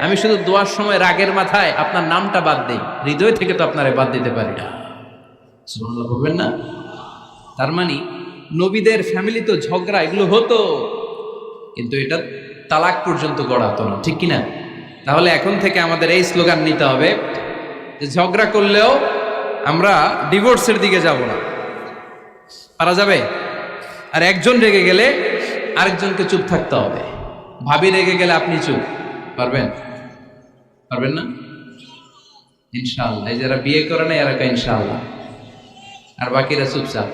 আমি শুধু দোয়ার সময় রাগের মাথায় আপনার নামটা বাদ দেই, হৃদয় থেকে তো আপনারে বাদ দিতে পারি না। সুবহানাল্লাহ বলবেন না? তার মানে নবীদের ফ্যামিলি তো ঝগড়া এগুলো হতো, কিন্তু এটা তালাক পর্যন্ত গড়াতো না, ঠিক কিনা? তাহলে এখন থেকে আমাদের এই স্লোগান নিতে হবে যে ঝগড়া করলেও আমরা ডিভোর্সের দিকে যাব না। পারা যাবে? আর একজন রেগে গেলে আরেকজনকে চুপ থাকতে হবে। ভাবি রেগে গেলে আপনি চুপ, পারবেন? পারবেন না? ইনশাআল্লাহ। এই যারা বিয়ে করে না এরা ইনশাআল্লাহ, আর বাকিরা চুপচাপ।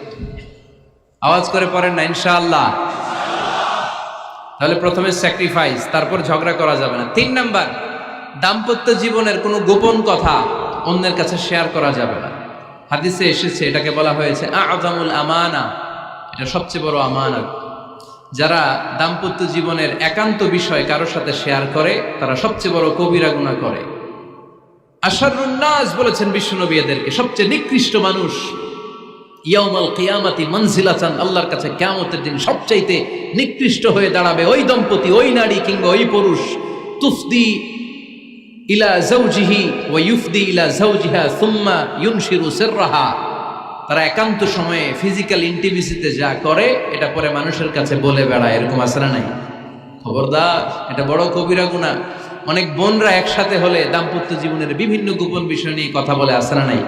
আওয়াজ করে পড়েন না ইনশাআল্লাহ। তাহলে প্রথমে স্যাক্রিফাইস, তারপর ঝগড়া করা যাবে না। 3 নাম্বার, দাম্পত্য জীবনের কোনো গোপন কথা অন্যের কাছে শেয়ার করা যাবে না। হাদিসে এসেছে, এটাকে বলা হয়েছে আ'যামুল আমানা, এটা সবচেয়ে বড় আমানত। যারা দাম্পত্য জীবনের একান্ত বিষয় কারোর সাথে শেয়ার করে তারা সবচেয়ে বড় কবিরা গুনাহ করে। আশারুন নাস বলেছেন বিশ্বনবী এদেরকে, সবচেয়ে নিকৃষ্ট মানুষ। ইয়াউমাল কিয়ামাতি মানজিলাতান, আল্লাহর কাছে কিয়ামতের দিন সবচাইতে নিকৃষ্ট হয়ে দাঁড়াবে ওই দম্পতি, ওই নারী কিংবা ওই পুরুষ, তুফদি ইলা যাওজিহি ওয়া ইউফদি ইলা যাওজিহা সুম্মা ইউনশিরু সিররাহা। তারা একান্ত সময়ে ফিজিক্যাল ইন্টিমেসিতে যা করে এটা পরে মানুষের কাছে বলে বেড়ায়, এরকম আছে না নাই? খবরদার, এটা বড় কবিরা গুনাহ। অনেক বোনরা একসাথে হলে দাম্পত্য জীবনের বিভিন্ন গোপন বিষয় নিয়ে কথা বলে, আছে না নাই?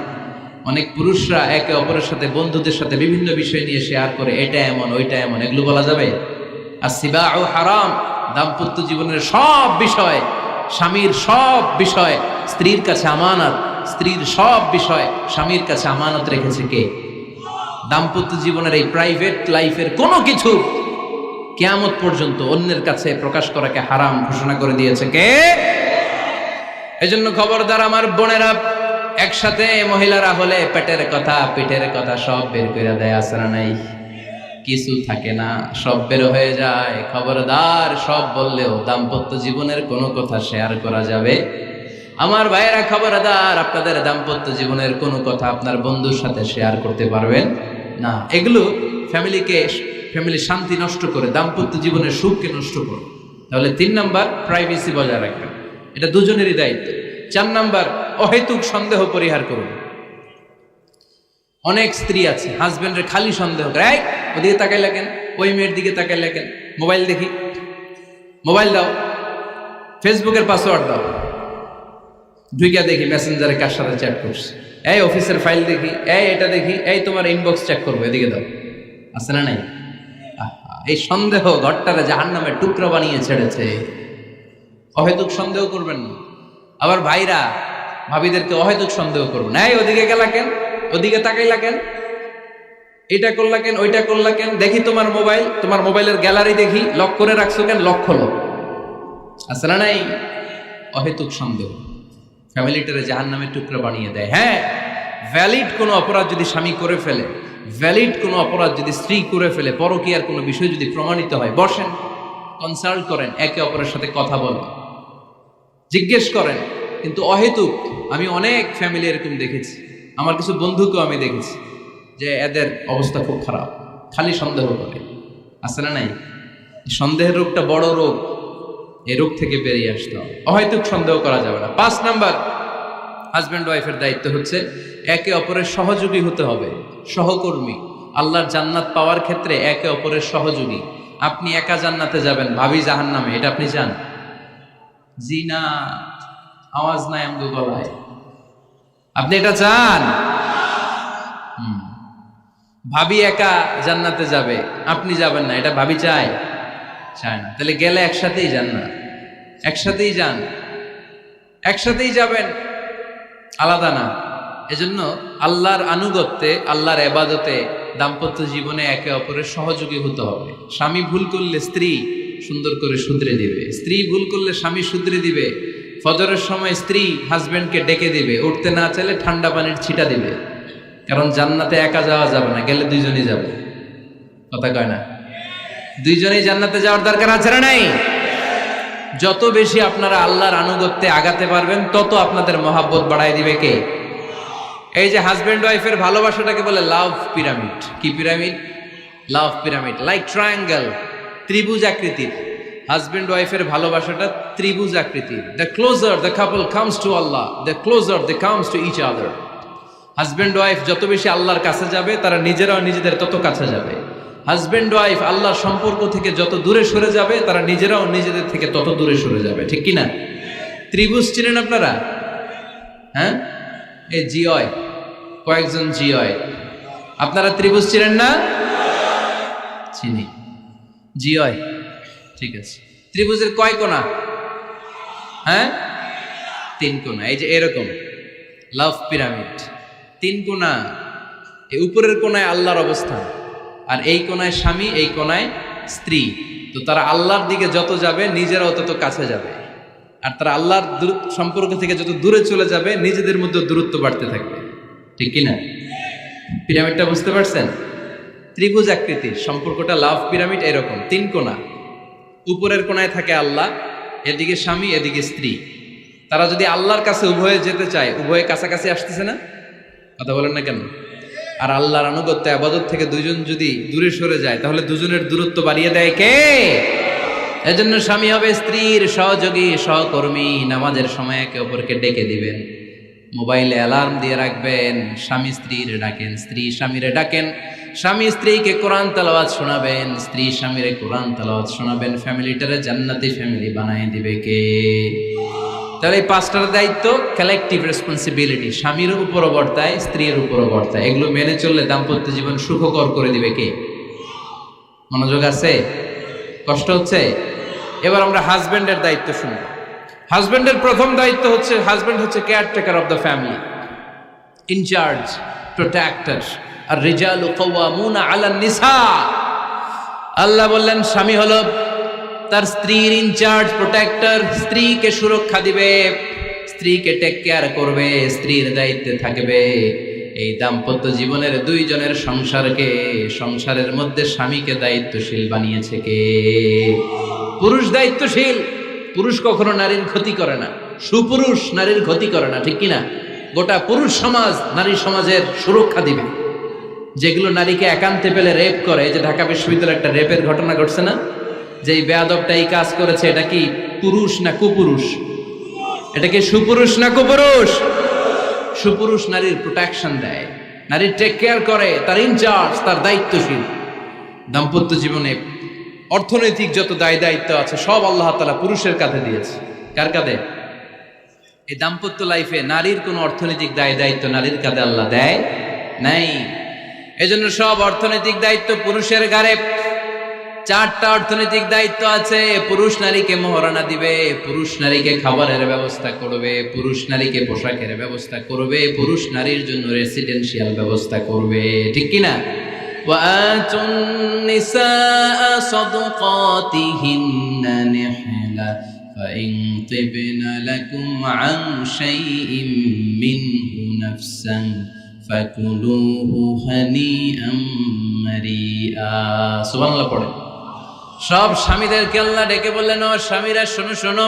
অনেক পুরুষরা একে অপরের সাথে, বন্ধুদের সাথে বিভিন্ন বিষয় নিয়ে শেয়ার করে, এটা এমন ওইটা এমন, এগুলো বলা যাবে? আসিবাউ হারাম। দাম্পত্য জীবনের সব বিষয়, স্বামীর সব বিষয় স্ত্রীর কাছে আমানত, স্ত্রীর সব বিষয় স্বামীর কাছে আমানত রেখেছে কে? দাম্পত্য জীবনের এই প্রাইভেট লাইফের কোনো কিছু কিয়ামত পর্যন্ত অন্যের কাছে প্রকাশ করাকে হারাম ঘোষণা করে দিয়েছে কে? এজন্য খবরদার আমার বোনেরা, একসাথে মহিলারা হলে পেটের কথা পিঠের কথা সব বের করে দেয়, আসরা নাই কিছু থাকে না, সব বের হয়ে যায়। খবরদার, সব বললেও দাম্পত্য জীবনের কোনো কথা শেয়ার করা যাবে। আমার ভাইয়েরা খবরদার, আপনাদের দাম্পত্য জীবনের কোনো কথা আপনার বন্ধুর সাথে শেয়ার করতে পারবেন না। এগুলো ফ্যামিলি শান্তি নষ্ট করে, দাম্পত্য জীবনের সুখকে নষ্ট করে। তাহলে 3 নাম্বার, প্রাইভেসি বজায় রাখবেন, এটা দুজনেরই দায়িত্ব। 4 নাম্বার, অহেতুক সন্দেহ পরিহার করুন। অনেক স্ত্রী আছে হাজবেন্ডের খালি সন্দেহ করে, এই ওদিকে তাকাই লাগেন, ওই মেয়ের দিকে তাকাই লাগেন, মোবাইল দেখি, মোবাইল দাও, ফেসবুকের পাসওয়ার্ড দাও, ঢুইকা দেখি মেসেঞ্জারে কার সাথে চ্যাট করছে, এই অফিসের ফাইল দেখি, এই এটা দেখি, এই তোমার ইনবক্স চেক করবো, এদিকে দাও, আছে না নাই? এই সন্দেহ ঘরটারে জাহান্নামের টুকরা বানিয়ে ছেড়েছে। অহেতুক সন্দেহ করবেন না। আবার ভাইরা ভাবিদেরকে অহেতুক সন্দেহ করবেন, এই ওদিকে গেলা কেন, ওদিকে তাকাইলা কেন, এটা করলা কেন, ওইটা করলা কেন, দেখি তোমার মোবাইল, তোমার মোবাইলের গ্যালারি দেখি, লক করে রাখছো কেন, লক খোলো, আছে না নাই? অহেতুক সন্দেহ ফ্যামিলিটারে জাহান্নামের টুকরা বানিয়ে দেয়। হ্যাঁ, ভ্যালিড কোনো অপরাধ যদি স্বামী করে ফেলে, ভ্যালিড কোনো অপরাধ যদি স্ত্রী করে ফেলে, পরকীয়ার কোনো বিষয় যদি প্রমাণিত হয়, বসেন, কনসাল্ট করেন, একে অপরের সাথে কথা বলেন, জিজ্ঞেস করেন। কিন্তু অহেতুক, আমি অনেক ফ্যামিলি এরকম দেখেছি, আমার কিছু বন্ধুকেও আমি দেখেছি যে এদের অবস্থা খুব খারাপ, খালি সন্দেহ করে, আছে না নাই? সন্দেহের রোগটা বড় রোগ, এই রোগ থেকে বেরিয়ে আসতে হবে, অহেতুক সন্দেহ করা যাবে না। 5 নাম্বার, হাজব্যান্ড ওয়াইফের দায়িত্ব হচ্ছে একে অপরের সহযোগী হতে হবে, সহকর্মী। আল্লাহর জান্নাত পাওয়ার ক্ষেত্রে একে অপরের সহযোগী। আপনি একা জান্নাতে যাবেন, ভাবি জাহান্নামে, এটা আপনি চান? জি না, আওয়াজ নাই আমগো গলায়। আপনি এটা চান? ভাবি একা জান্নাতে যাবে, আপনি যাবেন না, এটা ভাবি চায়? চায় না। তাহলে গেলে একসাথেই যান না, একসাথেই যান, একসাথেই যাবেন, আলাদা না। এজন্য আল্লাহর আনুগত্যে, আল্লাহর ইবাদতে, দাম্পত্য জীবনে একে অপরের সহযোগী হতে হবে। স্বামী ভুল করলে স্ত্রী সুন্দর করে শুধরে দিবে, স্ত্রী ভুল করলে স্বামী শুধরে দিবে। ফজরের সময় স্ত্রী হাজবেন্ডকে ডেকে দিবে, উঠতে না চাইলে ঠান্ডা পানির ছিটা দিবে। কারণ জান্নাতে একা যাওয়া যাবে না, গেলে দুইজনই যাবে, কথা কয় না? দুইজনেই জান্নাতে যাওয়ার দরকার আছে না নাই? যত বেশি আপনারা আল্লাহর আনুগত্যে আগাতে পারবেন, তত আপনাদের মহাব্বত বাড়ায় দিবে কে? এই যে হাজবেন্ড ওয়াইফের ভালোবাসাটাকে বলে লাভ পিরামিড। কি pyramid? Love pyramid, like triangle, ত্রিভুজ আকৃতির। হাজবেন্ড ওয়াইফের ভালোবাসাটা ত্রিভুজ আকৃতির। The closer the couple comes to Allah, the closer they comes to each other. Husband wife যত বেশি আল্লাহর কাছে যাবে, তারা নিজেরাও নিজেদের তত কাছে যাবে। হাজবেন্ড ওয়াইফ আল্লাহর সম্পর্ক থেকে যত দূরে সরে যাবে, তারা নিজেরাও নিজেদের থেকে তত দূরে সরে যাবে, ঠিক কিনা? ত্রিভুজ চিনেন আপনারা? হ্যাঁ, এই জিওয় কয়েকজন জিওয়, আপনারা ত্রিভুজ চিনেন না? চিনি, জিওয়, ঠিক আছে। ত্রিভুজের কয় কোণা? হ্যাঁ, 3 কোণা। এই যে এরকম লাভ পিরামিড, 3 কোণা। এই উপরের কোণায় আল্লাহর অবস্থান, আর এই কোণায় স্বামী, এই কোণায় স্ত্রী। তো তারা আল্লাহর দিকে যত যাবে, নিজেরাও তত কাছে যাবে। আর তারা আল্লাহর সম্পর্ক থেকে যত দূরে চলে যাবে, নিজেদের মধ্যে দূরত্ব বাড়তে থাকবে, ঠিক কিনা? পিরামিডটা বুঝতে পারছেন? ত্রিভুজ আকৃতির সম্পর্কটা লাভ পিরামিড এরকম, 3 কোণা। উপরের কোণায় থাকে আল্লাহ, এদিকে স্বামী, এদিকে স্ত্রী। তারা যদি আল্লাহর কাছে উভয়ে যেতে চায়, উভয়ে কাছাকাছি আসতেছে না? কথা বলেন না কেন? আর আল্লাহর আনুগত্য ইবাদত থেকে দুইজন যদি দূরে সরে যায়, তাহলে দুজনের দূরত্ব বাড়িয়ে দেয় কে? এজন্য স্বামী হবে স্ত্রীর সহযোগী, সহকর্মী। নামাজের সময় একে অপরকে ডেকে দিবেন, মোবাইলে অ্যালার্ম দিয়ে রাখবেন। স্বামী স্ত্রীর ডাকেন, স্ত্রী স্বামীরে ডাকেন। স্বামী স্ত্রীকে কোরআন তেলাওয়াত শোনাবেন, স্ত্রী স্বামীরে কোরআন তেলাওয়াত শোনাবেন। ফ্যামিলিটারে জান্নাতি ফ্যামিলি বানায় দিবে কে? তাহলে এই 5টার দায়িত্ব কালেকটিভ রেসপন্সিবিলিটি, স্বামীর উপরও বর্তায়, স্ত্রীর উপরও বর্তায়। এগুলো মেনে চললে দাম্পত্য জীবন সুখকর করে দিবে কে? মনোযোগ আছে? কষ্ট হচ্ছে? এবার আমরা হাজবেন্ডের দায়িত্ব শুনবো। হাজবেন্ডের প্রথম দায়িত্ব হচ্ছে, হাজবেন্ড হচ্ছে caretaker of the family, in charge, protector. আর রিজালু কাওয়ামুনা আলান নিসা। আল্লাহ বললেন স্বামী হলো তার স্ত্রীর ইনচার্জ, প্রোটেক্টর, স্ত্রীকে সুরক্ষা দিবে, স্ত্রীকে টেক কেয়ার করবে, স্ত্রীর দায়িত্বে থাকবে। এই দাম্পত্য জীবনের দুইজনের সংসারের মধ্যে স্বামীকে দায়িত্বশীল বানিয়েছে কে? পুরুষ দায়িত্বশীল। পুরুষ কখনো নারীর ক্ষতি করে না, সুপুরুষ নারীর ক্ষতি করে না, ঠিক কিনা? গোটা পুরুষ সমাজ নারী সমাজের সুরক্ষা দিবে। যেগুলো নারীকে একান্তে পেলে রেপ করে, যে ঢাকা বিশ্ববিদ্যালয়ে একটা রেপের ঘটনা ঘটছে না, যে এই বেয়াদবটা এই কাজ করেছে, এটা কি পুরুষ না কুপুরুষ? এটা কি সুপুরুষ না কুপুরুষ? সুপুরুষ নারীর প্রোটেকশন দেয়, নারীর টেক কেয়ার করে, তার ইনচার্জ, তার দায়িত্বশীল। দাম্পত্য জীবনে অর্থনৈতিক যত দায় দায়িত্ব আছে সব আল্লাহ তাআলা পুরুষের কাঁধে দিয়েছে। কার কাঁধে? এই দাম্পত্য লাইফে নারীর কোনো অর্থনৈতিক দায় দায়িত্ব নারীর কাঁধে আল্লাহ দেয় নাই। এজন্য সব অর্থনৈতিক দায়িত্ব পুরুষের ঘাড়ে। 4টা অর্থনৈতিক দায়িত্ব আছে। পুরুষ নারীকে মহারণা দিবে, পুরুষ নারীকে খাবারের ব্যবস্থা করবে, পুরুষ নারীকে পোশাকের ব্যবস্থা করবে, পুরুষ নারীর জন্য রেসিডেন্সিয়াল ব্যবস্থা করবে, ঠিক কিনা? وآتوا النساء صدقاتهن نحلة فإن طبن لكم عن شيء منه نفسا فكلوه هنيئا مريئا। সুবহানাল্লাহ পড়ে। সব স্বামীদেরকে আল্লাহ ডেকে বললেন, ও স্বামীরা শোনো শোনো,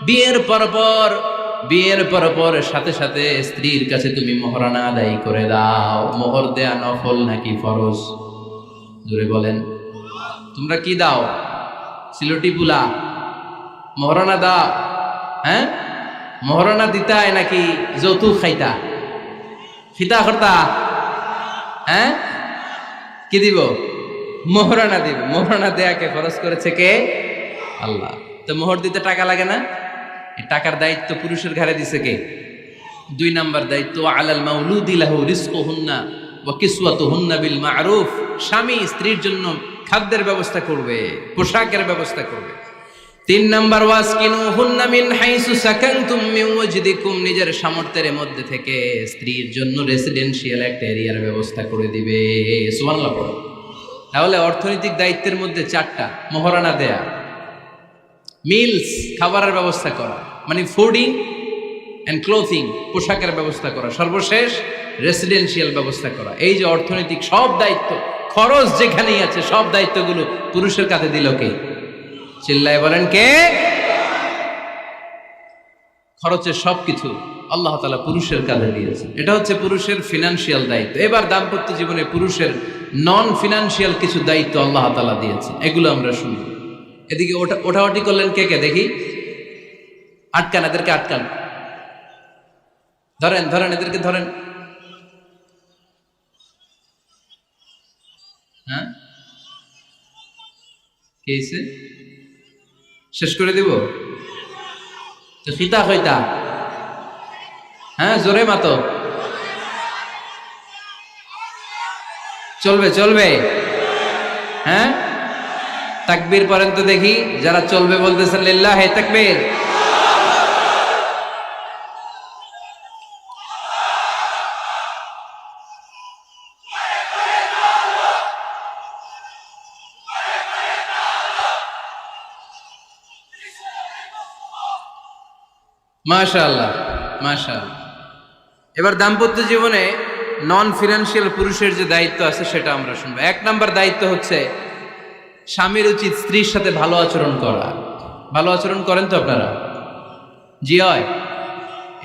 বিয়ের পর সাথে সাথে স্ত্রীর কাছে তুমি মোহরানা আদায় করে দাও। মোহর দেয়া নফল নাকি ফরজ? জোরে বলেন। তোমরা কি দাও? সিলটি পুলা মোহরানা দাও? হ্যাঁ, মোহরানা দিতায় নাকি যৌতুক খাইতা? খিতা করতা? হ্যাঁ, কি দিব? মোহরানা দিব। মোহরানা দেয়াকে ফরজ করেছে কে? আল্লাহ। তো মোহর দিতে টাকা লাগে না? এই টাকার দায়িত্ব পুরুষের ঘাড়ে দিছে কে? 2 নাম্বার দায়িত্ব, আলাল মাউলুদি লাহু রিজকুহুন্না ওয়া কিসওয়াতুহুন্না বিল মা'রুফ। স্বামী স্ত্রীর জন্য খাদ্যের ব্যবস্থা করবে, পোশাকের ব্যবস্থা করবে। 3 নাম্বার, ওয়াসকিনুহুন্না মিন হাইসু সাকানতুম মিন ওয়াজদিকুম। নিজের সামর্থ্যের মধ্যে থেকে স্ত্রীর জন্য রেসিডেন্সিয়াল একটা এরিয়ার ব্যবস্থা করে দিবে। সুবহানাল্লাহ পড়ো। তাহলে অর্থনৈতিক দায়িত্বের মধ্যে 4টা: মোহরানা দেয়া, মিলস খাবারের ব্যবস্থা করা, মানে ফুডিং অ্যান্ড ক্লোথিং, পোশাকের ব্যবস্থা করা, সর্বশেষ রেসিডেন্সিয়াল ব্যবস্থা করা। এই যে অর্থনৈতিক সব দায়িত্ব, খরচ যেখানেই আছে, সব দায়িত্বগুলো পুরুষের কাছে দিল কে? চিল্লায় বলেন কে? খরচের সবকিছু আল্লাহ তাআলা পুরুষের কাঁধে দিয়েছে। এটা হচ্ছে পুরুষের ফিনান্সিয়াল দায়িত্ব। এবার দাম্পত্য জীবনে পুরুষের নন ফিনান্সিয়াল কিছু দায়িত্ব আল্লাহ তাআলা দিয়েছে, এগুলো আমরা শুনবো। এদিকে ওঠাওটি করলেন কে কে দেখি? আটকান, এদেরকে আটকান, ধরেন ধরেন, এদেরকে ধরেন। হ্যাঁ, কে হইছে? শেষ করে দিব তো? খিতা হইতা? হ্যাঁ, জোরে মাতো। চলবে চলবে? হ্যাঁ, তাকবীর পড়েন তো দেখি, যারা চলবে বলতেছেন লিল্লাহি তাকবীর। মাশাআল্লাহ মাশাআল্লাহ। এবার দাম্পত্য জীবনে নন ফিনান্সিয়াল পুরুষের যে দায়িত্ব আছে সেটা আমরা শুনবো। 1 নাম্বার দায়িত্ব হচ্ছে স্বামীর উচিত স্ত্রীর সাথে ভালো আচরণ করা। ভালো আচরণ করেন তো আপনারা? জি হয়।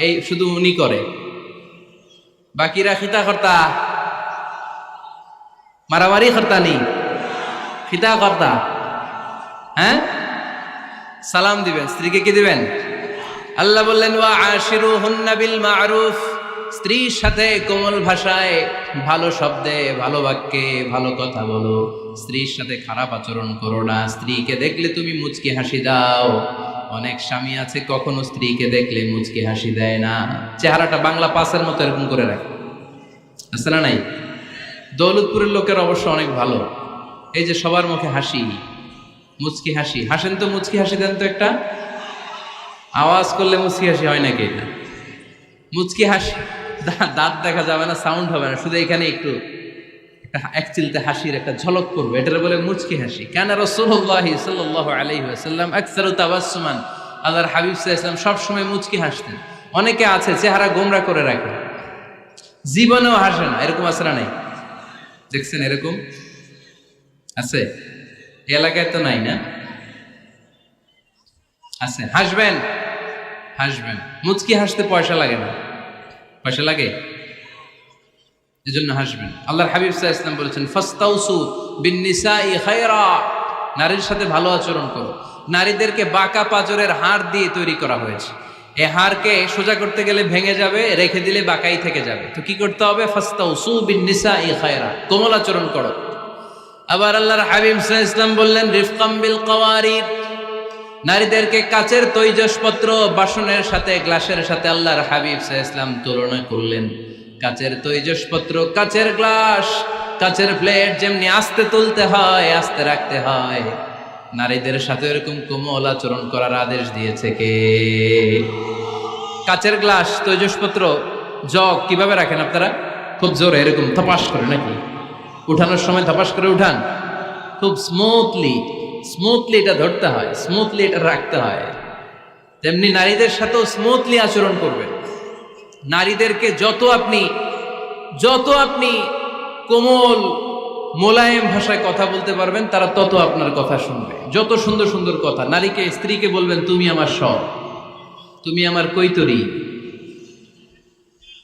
এই শুধু উনি করে, বাকিরা খিতা কর্তা, মারামারি কর্তা নেই, খিতা কর্তা। হ্যাঁ, সালাম দিবেন, স্ত্রীকে কি দিবেন? আল্লাহ বললেন, ওয়া আশিরুহুন্না বিল মা'রুফ। স্ত্রীর সাথে কোমল ভাষায়, ভালো শব্দে, ভালো বাক্যে ভালো কথা বলো। স্ত্রীর সাথে খারাপ আচরণ করো না। স্ত্রীকে দেখলে তুমি মুচকি হাসি দাও। অনেক স্বামী আছে কখনো স্ত্রীকে দেখলে মুচকি হাসি দেয় না, চেহারাটা বাংলা পাসের মতো এরকম করে রাখে, আছে না নাই? দৌলতপুরের লোকের অবশ্য অনেক ভালো, এই যে সবার মুখে হাসি, মুচকি হাসি। হাসেন তো, মুচকি হাসি দেন তো একটা। আওয়াজ করলে মুচকি হাসি হয় নাকি? এটা মুচকি হাসি, দাঁত দেখা যাবে না, সাউন্ড হবে না, শুধু এখানে একটু এক চিলতে হাসির একটা ঝলক করবে, এটার বলে মুচকি হাসি। কানা রাসূলুল্লাহ সাল্লাল্লাহু আলাইহি ওয়াসাল্লাম আকসারু তাবাসসুমান, আল্লাহর হাবিব সাল্লাল্লাহু আলাইহি ওয়াসাল্লাম সব সময় মুচকি হাসতেন। অনেকে আছে চেহারা গোমরা করে রাখে, জীবনেও হাসে না, এরকম আছে না নাই? দেখছেন এরকম আছে? এই এলাকায় তো নাই না? আছে। হাসবেন, হাসবেন। মুচকি হাসতে পয়সা লাগে না, পয়সা লাগে, এজন্য হাসবেন। আল্লাহর হাবিব সাল্লাল্লাহু আলাইহি ওয়াসাল্লাম বলেছেন ফাস্তাউসু বিন-নিসাই খায়রা, নারীর সাথে ভালো আচরণ করো। নারীদেরকে বাঁকা পাঁজরের হাড় দিয়ে তৈরি করা হয়েছে। এই হাড়কে সোজা করতে গেলে ভেঙে যাবে, রেখে দিলে বাঁকাই থেকে যাবে। তো কি করতে হবে? ফাস্তাউসু বিন-নিসাই খায়রা, কোমল আচরণ করো। আবার আল্লাহর হাবিব সাল্লাল্লাহু আলাইহি ওয়াসাল্লাম বললেন রিফকাম বিল কাওয়ারিদ, নারীদেরকে কাচের তৈজসপত্র বাসনের সাথে, গ্লাসের সাথে আল্লাহর হাবিব সাল্লাল্লাহু আলাইহি ওয়াসাল্লাম তুলনা করলেন। কাচের তৈজসপত্র, কাচের গ্লাস, কাচের প্লেট যেমনি আস্তে তুলতে হয়, আস্তে রাখতে হয়, নারীদের সাথে এরকম কোমল আচরণ করার আদেশ দিয়েছে কে? কাচের গ্লাস, তৈজসপত্র, জগ কিভাবে রাখেন আপনারা? খুব জোরে এরকম থপাস করে নাকি? উঠানোর সময় থপাস করে উঠান? খুব স্মুথলি এটা ধরতে হয়, স্মুথলি এটা রাখতে হয়। তেমনি নারীদের সাথেও স্মুথলি আচরণ করবেন। নারীদেরকে যত আপনি কোমল মোলায়েম ভাষায় কথা বলতে পারবেন, তারা তত আপনার কথা শুনবে। যত সুন্দর সুন্দর কথা, নারীকে, স্ত্রীকে বলবেন তুমি আমার সব, তুমি আমার কৈতরী,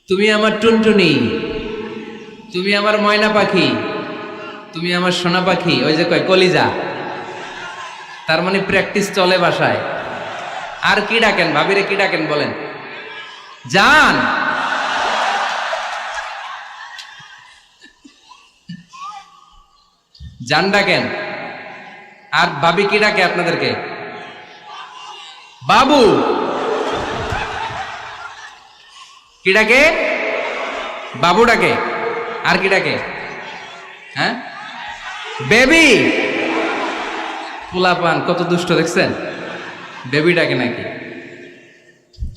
তুমি আমার টুনটুনি, তুমি আমার ময়না পাখি, তুমি আমার সোনা পাখি। ওই যে কয় কলিজা, তার মানে প্র্যাকটিস চলে বাসায়। আর কি ডাকেন? ভাবিরে কি ডাকেন বলেন? জান। জান ডাকেন। আর ভাবি কি ডাকে আপনাদেরকে? বাবু। কি ডাকে? বাবু ডাকে। আর কি ডাকে? হ্যাঁ, বেবি। পোলাপান কত দুষ্ট দেখছেন, বেবি ডাকে নাকি?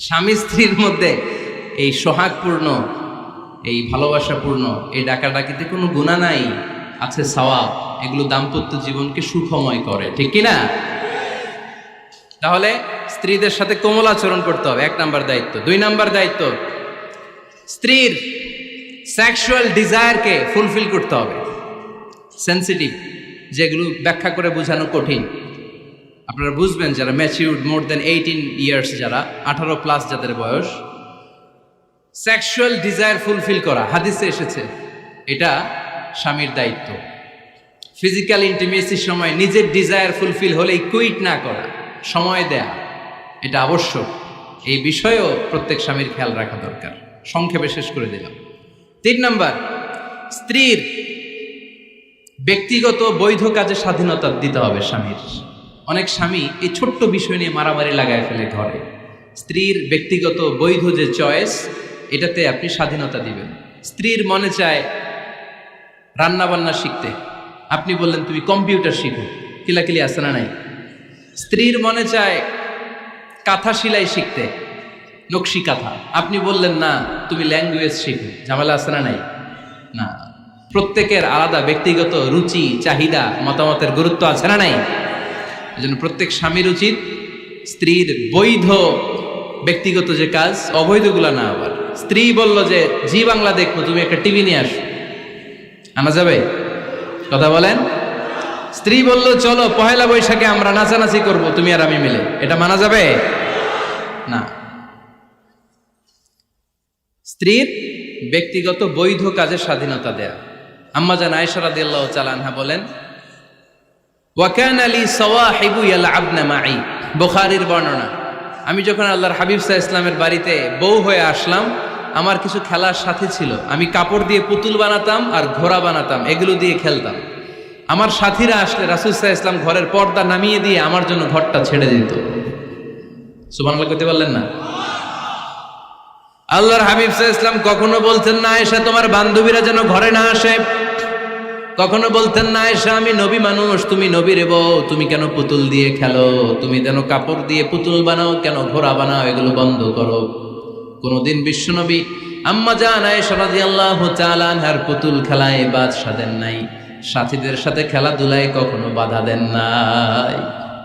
স্বামী স্ত্রীর মধ্যে এই সোহাগপূর্ণ, এই ভালোবাসাপূর্ণ এই ডাকাডাকিতে কোনো গুনাহ নাই, আছে সওয়াব। এগুলো দাম্পত্য জীবনকে সুখময় করে, ঠিক কিনা? তাহলে স্ত্রীদের সাথে কোমল আচরণ করতে হবে, 1 নাম্বার দায়িত্ব। 2 নাম্বার দায়িত্ব, স্ত্রীর সেক্সুয়াল ডিজায়ারকে ফুলফিল করতে হবে। সেনসিটিভ, যেগুলো ব্যাখ্যা করে বোঝানো কঠিন। আপনারা বুঝবেন যারা ম্যাচিউরড, মোর দেন 18 ইয়ার্স, যারা 18+ যাদের বয়স, সেক্সুয়াল ডিজায়ার ফুলফিল করা হাদিসে এসেছে, এটা স্বামীর দায়িত্ব। ফিজিক্যাল ইন্টিমেসির সময় নিজের ডিজায়ার ফুলফিল হলেই কুইট না করা, সময় দেয়া, এটা আবশ্যক। এই বিষয়েও প্রত্যেক স্বামীর খেয়াল রাখা দরকার। সংক্ষেপে শেষ করে দিলাম। 3 নাম্বার, স্ত্রীর ব্যক্তিগত বৈধ কাজে স্বাধীনতা দিতে হবে স্বামীর। অনেক স্বামী এই ছোট্ট বিষয় নিয়ে মারামারি লাগায় ফেলে ঘরে। স্ত্রীর ব্যক্তিগত বৈধ যে চয়েস, এটাতে আপনি স্বাধীনতা দিবেন। স্ত্রীর মনে চায় রান্না বান্না শিখতে, আপনি বললেন তুমি কম্পিউটার শিখো, কিলাকিলি আছে না নাই? স্ত্রীর মনে চায় কাঁথা সেলাই শিখতে, নকশি কাঁথা, আপনি বললেন না তুমি ল্যাঙ্গুয়েজ শিখো, ঝামেলা আছে না নাই? না, প্রত্যেকের আলাদা ব্যক্তিগত রুচি, চাহিদা, মতামতের গুরুত্ব আছে না নাই? এজন্য প্রত্যেক স্বামীর উচিত স্ত্রীর বৈধ ব্যক্তিগত যে কাজ, অবৈধগুলা না। আবার স্ত্রী বলল যে জি বাংলা দেখবো, তুমি একটা টিভি নিয়ে আসো, আনা যাবে? কথা বলেন। স্ত্রী বলল চলো পহেলা বৈশাখে আমরা নাচানাচি করব, তুমি আর আমি মিলে, এটা মানা যাবে না। স্ত্রীর ব্যক্তিগত বৈধ কাজের স্বাধীনতা দেয়া। আম্মা জান আয়েশা রাদিয়াল্লাহু তাআলা আনহা বলেন, ওয়া কানা লি সাওয়াহিবু ইয়ালআবনা মাই, বুখারীর বর্ণনা। আমি যখন আল্লাহর হাবিব সাল্লাল্লাহু আলাইহি ওয়াসাল্লামের বাড়িতে বউ হয়ে আসলাম, আমার কিছু খেলার সাথী ছিল। আমি কাপড় দিয়ে পুতুল বানাতাম আর ঘোড়া বানাতাম, এগুলো দিয়ে খেলতাম। আমার সাথীরা আসলে রাসূল সাল্লাল্লাহু আলাইহি ওয়াসাল্লাম ঘরের পর্দা নামিয়ে দিয়ে আমার জন্য ঘরটা ছেড়ে দিত। সুবহানাল্লাহ কইতে পারলেন না? আল্লাহর হাবিব সাল্লাল্লাহু আলাইহি ওয়াসাল্লাম কখনো বলতেন না আয়েশা তোমার বান্ধবীরা যেন ঘরে না আসে, কখনো বলতেন না আয়েশা আমি নবী মানুষ, তুমি নবীর বউ, তুমি কেন পুতুল দিয়ে খেলো, তুমি যেন কাপড় দিয়ে পুতুল বানাও, কেন ঘোড়া বানাও, এগুলো বন্ধ করো। কোনদিন বিশ্বনবী আম্মা জান আয়েশা রাদিয়াল্লাহু তাআলা আনহার পুতুল খেলায় বাদশা দেন নাই, সাথীদের সাথে খেলাধুলায় কখনো বাধা দেন নাই।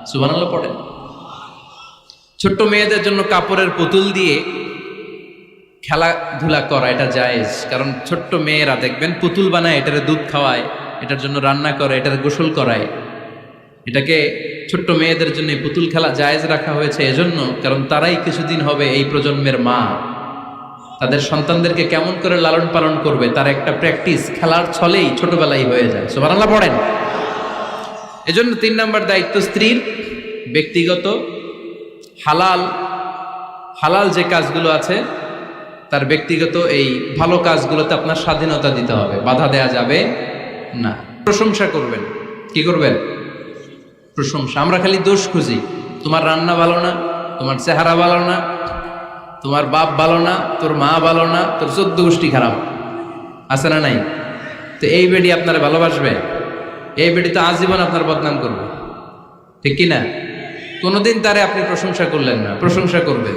সুবহানাল্লাহ পড়েন। ছোট্ট মেয়েদের জন্য কাপড়ের পুতুল দিয়ে খেলাধুলা করা এটা জায়েজ, কারণ ছোট্ট মেয়েরা দেখবেন পুতুল বানায়, এটারে দুধ খাওয়ায়, এটার জন্য রান্না করে, এটার গোসল করায়। এটাকে ছোট্ট মেয়েদের জন্য এই পুতুল খেলা জায়েজ রাখা হয়েছে এজন্য, কারণ তারাই কিছুদিন হবে এই প্রজন্মের মা। তাদের সন্তানদেরকে কেমন করে লালন পালন করবে তার একটা প্র্যাকটিস খেলার ছলেই ছোটবেলায় হয়ে যায়। সুবহানাল্লাহ পড়েন। এজন্য 3 নম্বর দায়িত্ব স্ত্রীর ব্যক্তিগত হালাল যে কাজগুলো আছে তার ব্যক্তিগত এই ভালো কাজগুলোতে আপনার স্বাধীনতা দিতে হবে, বাধা দেয়া যাবে না। প্রশংসা করবেন। কি করবেন? প্রশংসা। আমরা খালি দোষ খুঁজি, তোমার রান্না ভালো না, তোমার চেহারা ভালো না, তোমার বাপ ভালো না, তোর মা ভালো না, তোর 14 গোষ্ঠী খারাপ, আছে না নাই? তো এই বেডি আপনারা ভালোবাসবে? এই বেডি তো আজীবন আপনার বদনাম করবে, ঠিক কি না? কোনোদিন তারে আপনি প্রশংসা করলেন না, প্রশংসা করবেন।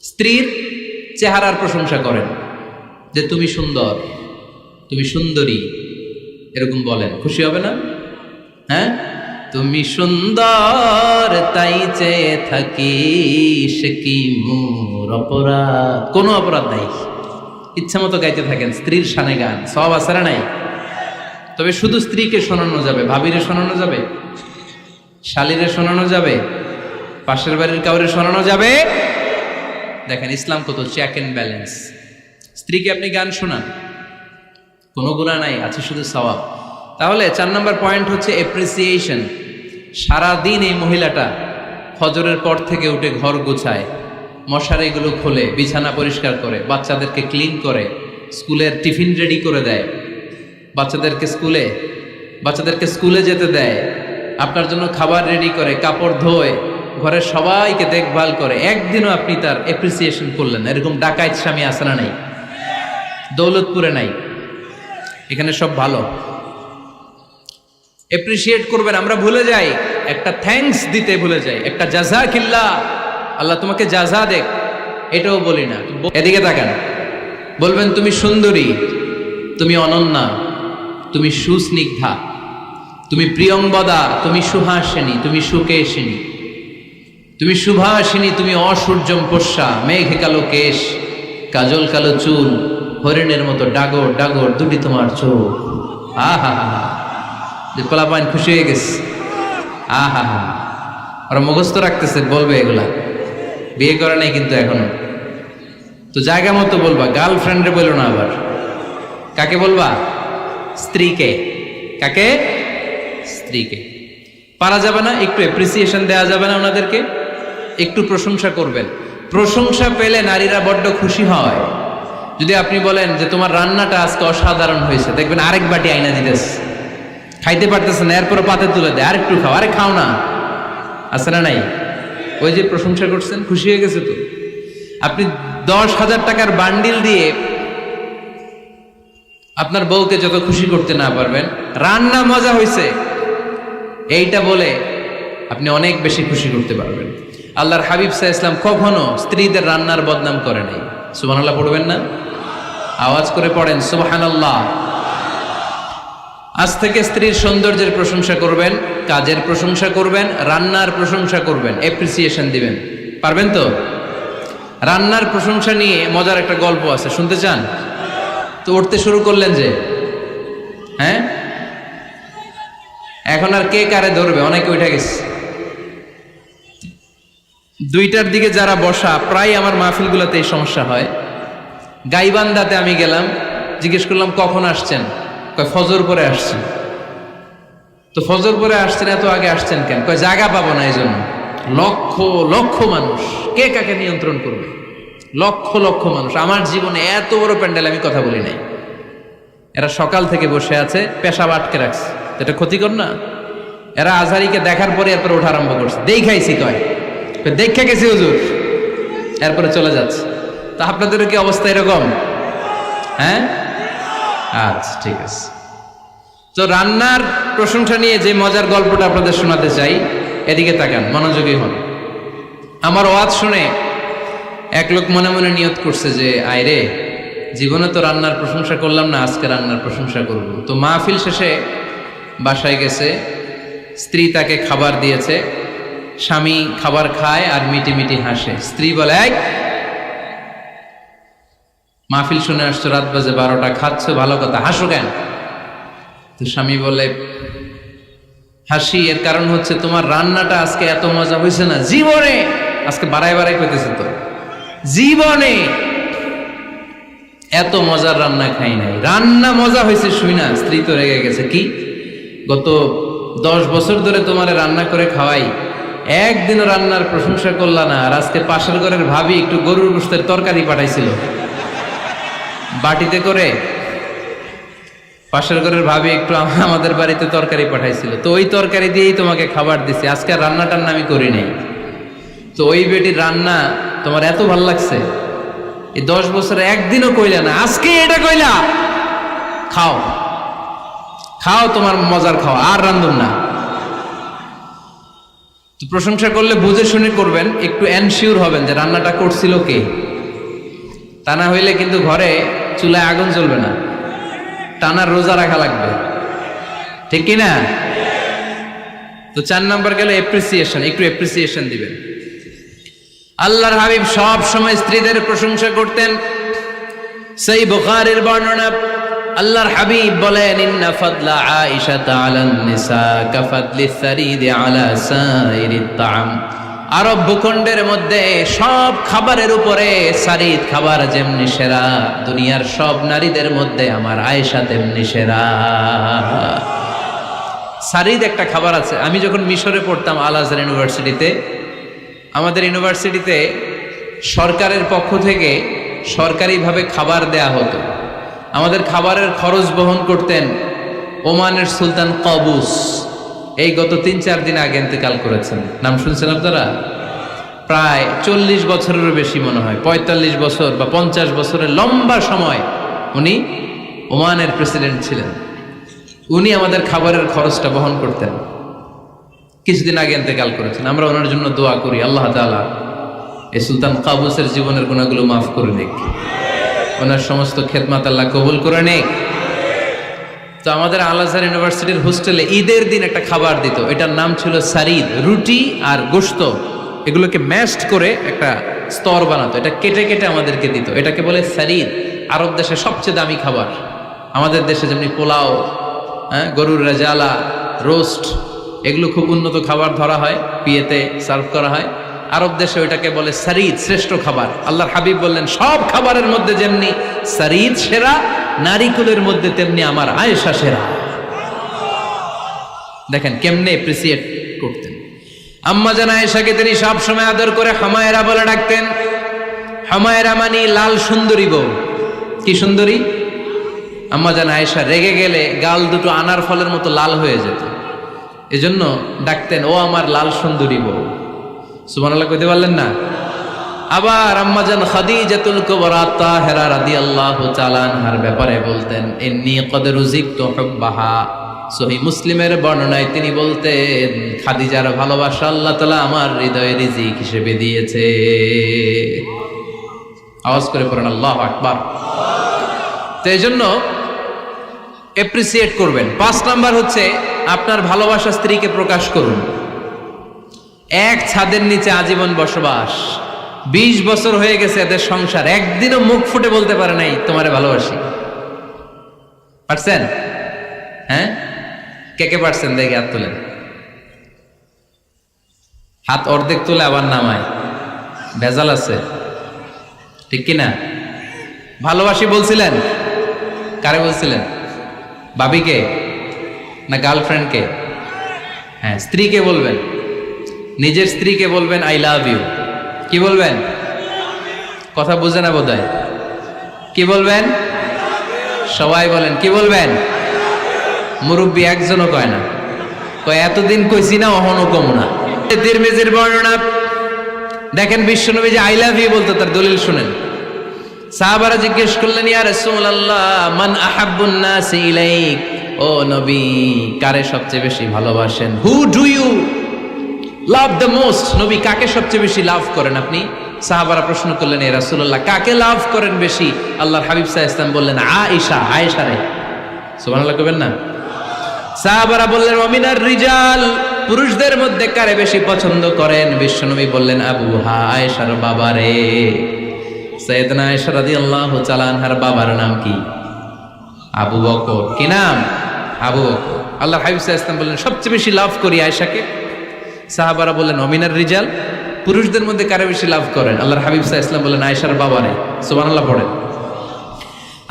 স্ত্রীর চেহারার প্রশংসা করেন, যে তুমি সুন্দর, তুমি সুন্দরী, এরকম বলেন, খুশি হবে না? হ্যাঁ, তুমি সুন্দর তাই চেয়ে থাকি, সে কি মোর অপরাধ? কোনো অপরাধ নাই, ইচ্ছা মতো গাইতে থাকেন স্ত্রীর শানে গান, সব আছে না নাই? তবে শুধু স্ত্রীকে শোনানো যাবে, ভাবিরে শোনানো যাবে, শালীরে শোনানো যাবে, পাশের বাড়ির কাউরে শোনানো যাবে? দেখেন ইসলাম কত চেক এন্ড ব্যালেন্স। স্ত্রীকে আপনি গান শোনান, কোনো গুনাহ নাই, আছে শুধু সওয়াব। তাহলে 4 নম্বর পয়েন্ট হচ্ছে এপ্রিসিয়েশন। সারাদিন এই মহিলাটা ফজরের পর থেকে উঠে ঘর গোছায়, মশারিগুলো খোলে, বিছানা পরিষ্কার করে, বাচ্চাদেরকে ক্লিন করে, স্কুলের টিফিন রেডি করে দেয়, বাচ্চাদেরকে স্কুলে যেতে দেয়, আপনার জন্য খাবার রেডি করে, কাপড় ধোয়, ঘরের সবাইকে দেখভাল করে। একদিনও আপনি তার এপ্রিসিয়েশন করলেন না। এরকম ডাকাইত স্বামী আছে না নাই? দৌলতপুরে নাই, এখানে সব ভালো। এপ্রিসিয়েট করবেন। আমরা ভুলে যাই, একটা থ্যাঙ্কস দিতে ভুলে যাই, একটা জাযাকিল্লাহ, আল্লাহ তোমাকে জাযা দেখ, এটাও বলি না। এদিকে তাকান, বলবেন তুমি সুন্দরী, তুমি অনন্যা, তুমি সুস্নিগ্ধা, তুমি প্রিয়ংবদা, তুমি সুহাসিনী, তুমি সুকেশিনী, তুমি সুভাষিনী, তুমি অসূর্যম পোষ্যা, মেঘে কালো কেশ, কাজল কালো চুল, হরিণের মতো ডাগর ডাগর দুটি তোমার চোখ। আহা হা হা, যে পোলাপাইন খুশি হয়ে গেছে। আহা হা, ওরা মুখস্থ রাখতেছে, বলবে এগুলা, বিয়ে করে নাই কিন্তু এখনো। তো জায়গা মতো বলবা, গার্লফ্রেন্ডে বলো না। আবার কাকে বলবা? স্ত্রীকে। কাকে? স্ত্রীকে। পারা যাবে না? একটু এপ্রিসিয়েশন দেওয়া যাবে না? ওনাদেরকে একটু প্রশংসা করবেন। প্রশংসা পেলে নারীরা বড্ড খুশি হয়। যদি আপনি বলেন যে তোমার রান্নাটা আজকে অসাধারণ হয়েছে, দেখবেন আরেক বাটি আইনা দিতেছে, খাইতে পারতেছে না, এরপর পাতে তুলে দেয়, আরেকটু খাও, আরে খাও না, আছে না নাই? ওই যে প্রশংসা করছেন, খুশি হয়ে গেছে। তো আপনি 10,000 টাকার বান্ডিল দিয়ে আপনার বউকে যত খুশি করতে না পারবেন, রান্না মজা হয়েছে এইটা বলে আপনি অনেক বেশি খুশি করতে পারবেন। আল্লাহর হাবিব সাল্লাল্লাহু আলাইহি ওয়াসাল্লাম কখনো স্ত্রীদের রান্নার বদনাম করে নাই। সুবহানাল্লাহ পড়বেন না? আওয়াজ করে পড়েন সুবহানাল্লাহ। আজ থেকে স্ত্রীর সৌন্দর্যের প্রশংসা করবেন, কাজের প্রশংসা করবেন, রান্নার প্রশংসা করবেন, এপ্রিসিয়েশন দিবেন। পারবেন তো? রান্নার প্রশংসা নিয়ে মজার একটা গল্প আছে, শুনতে চান? তো উঠতে শুরু করলেন যে, হ্যাঁ, এখন আর কে কারে ধরবে? অনেকে উঠে গেছে। 2টার দিকে যারা বসা, প্রায় আমার মাহফিলগুলোতে এই সমস্যা হয়। গাইবান্ধাতে আমি গেলাম, জিজ্ঞেস করলাম কখন আসছেন? কয় ফজর পরে আসছেন। তো ফজর পরে আসছেন, এত আগে আসছেন কেন? কয় জায়গা পাবো না এই জন্য। লক্ষ লক্ষ মানুষ, কে কাকে নিয়ন্ত্রণ করবে? লক্ষ লক্ষ মানুষ। আমার জীবনে এত বড় প্যান্ডেল আমি কথা বলি নাই। এরা সকাল থেকে বসে আছে, পেশাব আটকে রাখছে, এটা ক্ষতিকর না? এরা আজহারিকে দেখার পরে এরপর ওঠা আরম্ভ করছে, দেখাইছি, কয় দেখে গেছি হুজুর, এরপরে চলে যাচ্ছে। তা আপনাদেরও কি অবস্থা এরকম? হ্যাঁ, আচ্ছা ঠিক আছে। তো রান্নার প্রশংসা নিয়ে যে মজার গল্পটা আপনাদের শোনাতে চাই, এদিকে তাকান, মনোযোগী হন। আমার ওয়াজ শুনে এক লোক মনে মনে নিয়ত করছে যে আয়রে, জীবনে তো রান্নার প্রশংসা করলাম না, আজকে রান্নার প্রশংসা করব। তো মাহফিল শেষে বাসায় গেছে, স্ত্রী তাকে খাবার দিয়েছে, স্বামী খাবার খায় আর মিটি মিটি হাসে। স্ত্রী বলে, এই মাহফিল শুনে আসছো, রাত বাজে 12টা, খাচ্ছ ভালো কথা, হাসো কেন? তো স্বামী বলে, হাসি এর কারণ হচ্ছে তোমার রান্নাটা আজকে এত মজা হয়েছে না জীবনে, আজকে বাড়াই বাড়াই পেতেছে তো, জীবনে এত মজার রান্না খাই নাই, রান্না মজা হয়েছে শুই না। স্ত্রী তো রেগে গেছে, কি গত 10 বছর ধরে তোমার রান্না করে খাওয়াই, একদিনও রান্নার প্রশংসা করলা না, আর আজকে পাশের ঘরের ভাবি একটু গরুর গোশতের তরকারি পাঠাইছিল বাটিতে করে, পাশের ঘরের ভাবি একটু আমাদের বাড়িতে তরকারি পাঠাইছিল, তো ওই তরকারি দিয়েই তোমাকে খাবার দিছে, আজকে রান্না টান্না আমি করি নাই। তো ওই বেটির রান্না তোমার এত ভাল লাগছে, এই 10 বছরে একদিনও কইলা না, আজকে এটা কইলা, খাও খাও, তোমার মজার খাও, আর রান্ধুন না। তো প্রশংসা করলে বুঝে শুনে করবেন, একটু এনশিওর হবেন যে রান্নাটা করছিল কে, তা না হইলে কিন্তু ঘরে চুলায় আগুন জ্বলবে না, টানার রোজা রাখা লাগবে, ঠিক কিনা? তো 4 নাম্বার গেল এপ্রিসিয়েশন, একটু এপ্রিসিয়েশন দিবেন। আল্লাহর হাবিব সব সময় স্ত্রীদের প্রশংসা করতেন। সেই বুখারীর বর্ণনা, আল্লাহর হাবিব বলেন, ইন্না ফাদলা আয়েশা আলান নিসা কাফাদলি সারিদি আলা সাইরিত তাআম। আরব ভূখণ্ডের মধ্যে সব খাবারের উপরে সারিদ খাবার যেমনি সেরা, দুনিয়ার সব নারীদের মধ্যে আমার আয়েশা তেমনি সেরা। সারিদ একটা খাবার আছে। আমি যখন মিশরে পড়তাম আল আজহার ইউনিভার্সিটিতে, আমাদের ইউনিভার্সিটিতে সরকারের পক্ষ থেকে সরকারিভাবে খাবার দেয়া হতো। আমাদের খাবারের খরচ বহন করতেন ওমানের সুলতান কাবুস। এই গত 3-4 দিন আগে ইন্তেকাল করেছেন, নাম শুনছেন আপনারা? প্রায় 40 বছরেরও বেশি মনে হয়, 45 বছর বা 50 বছরের লম্বা সময় উনি ওমানের প্রেসিডেন্ট ছিলেন। উনি আমাদের খাবারের খরচটা বহন করতেন। কিছুদিন আগে ইন্তেকাল করেছেন। আমরা ওনার জন্য দোয়া করি, আল্লাহ তাআলা এই সুলতান কাবুসের জীবনের গুনাহগুলো মাফ করে নিক, ওনার সমস্ত খেদমত আল্লাহ কবুল করে নিক। তো আমাদের আল আজহার ইউনিভার্সিটির হোস্টেলে ঈদের দিন একটা খাবার দিত, এটার নাম ছিল সারিদ। রুটি আর গোশত এগুলোকে ম্যাশড করে একটা স্তর বানাতো, এটা কেটে কেটে আমাদেরকে দিত, এটাকে বলে সারিদ। আরব দেশে সবচেয়ে দামি খাবার। আমাদের দেশে যেমনি পোলাও, গরুর রেজালা, রোস্ট, এগুলো খুব উন্নত খাবার ধরা হয়, বিয়েতে সার্ভ করা হয়। আরব দেশে ওইটাকে বলে সারিদ, শ্রেষ্ঠ খাবার। আল্লাহর হাবিব বললেন, সব খাবারের মধ্যে যেমনি সারিদ সেরা, নারীকুলের মধ্যে তেমনি আমার আয়েশা সেরা। দেখেন কেমনে এপ্রিসিয়েট করতেন। আম্মা জান আয়েশাকে তিনি সব সময় আদর করে হামায়রা বলে ডাকতেন। হামায়রা মানে লাল সুন্দরী বউ। কি সুন্দরী? আম্মা জান আয়েশা রেগে গেলে গাল দুটো আনার ফলের মতো লাল হয়ে যেত, এজন্য ডাকতেন, ও আমার লাল সুন্দরী বউ। সুবহানাল্লাহ কইতে পারলেন না? আবার আম্মাজান খাদিজাতুল কুবরা তাহেরা রাদিয়াল্লাহু তাআলা আনহার ব্যাপারে বলতেন, ইন্নী ক্বাদ রুজিকতু হুব্বাহা। সহিহ মুসলিমের বর্ণনায় তিনি বলতেন, খাদিজার ভালোবাসা আল্লাহ তাআলা আমার হৃদয়ে রিজিক হিসেবে দিয়েছে। আওয়াজ করে পড়েন আল্লাহু আকবার। তো এইজন্য এপ্রিসিয়েট করবেন। 5 নাম্বার হচ্ছে আপনার ভালোবাসা স্ত্রীকে প্রকাশ করুন। এক ছাদের নিচে আজীবন বসবাস, 20 বছর হয়ে গেছে এদের সংসার, একদিনও মুখ ফুটে বলতে পারে নাই তোমারে ভালোবাসি। পারছেন? হ্যাঁ, কে কে পারছেন? দেখে হাত তোলেন। হাত অর্ধেক তুলে আবার নামায়, ভেজাল আছে, ঠিক কিনা? ভালোবাসি বলছিলেন? কারে বলছিলেন? ভাবিকে না গার্লফ্রেন্ডকে? হ্যাঁ, স্ত্রীকে বলবেন। নিজের স্ত্রীকে বলবেন আই লাভ ইউ। কি বলবেন? কথা বুঝে না বোধহয়। কি বলবেন? সবাই বলেন, কি বলবেন? মুরব্বী একজনও কয় না, কয় এতদিন কইছি না, অহনো কম না। তিরমিজির বর্ণনা দেখেন, বিশ্বনবী যে আই লাভ ইউ বলতো তার দলিল শুনেন। সাহাবারা জিজ্ঞেস করলেন, ইয়া রাসূলুল্লাহ, মান আহাব্বুন নাস ইলাইক, ও নবী কারে সবচেয়ে বেশি ভালোবাসেন? Who do you love the most? নবী কাকে সবচেয়ে বেশি লাভ করেন আপনি? সাহাবারা প্রশ্ন করলেন, এ রাসূলুল্লাহ, কাকে লাভ করেন বেশি? আল্লাহর হাবিব সাল্লাল্লাহু আলাইহি ওয়াসাল্লাম বললেন, আয়েশা রে। সুবহানাল্লাহ কইবেন না? সাহাবারা বললেন, ওমিনার রিজাল, পুরুষদের মধ্যে কারে বেশি পছন্দ করেন? বিশ্বনবী বললেন, আবুহা, আয়েশার বাবা রে। সাইয়েদনা আয়েশা রাদিয়াল্লাহু তাআলা আনহার বাবার নাম কি? আবু বকর। কি নাম? আবু বকর। আল্লাহর হাবিব সাল্লাল্লাহু আলাইহি ওয়াসাল্লাম বললেন, সবচেয়ে বেশি লাভ করি আয়েশাকে। সাহাবারা বললেন, ওমিনার রিজাল, পুরুষদের মধ্যে কারে বেশি লাভ করেন? আল্লাহর হাবিব সাল্লাল্লাহু আলাইহি ওয়াসাল্লাম বললেন, আয়েশার বাবা রে। সুবহানাল্লাহ পড়েন।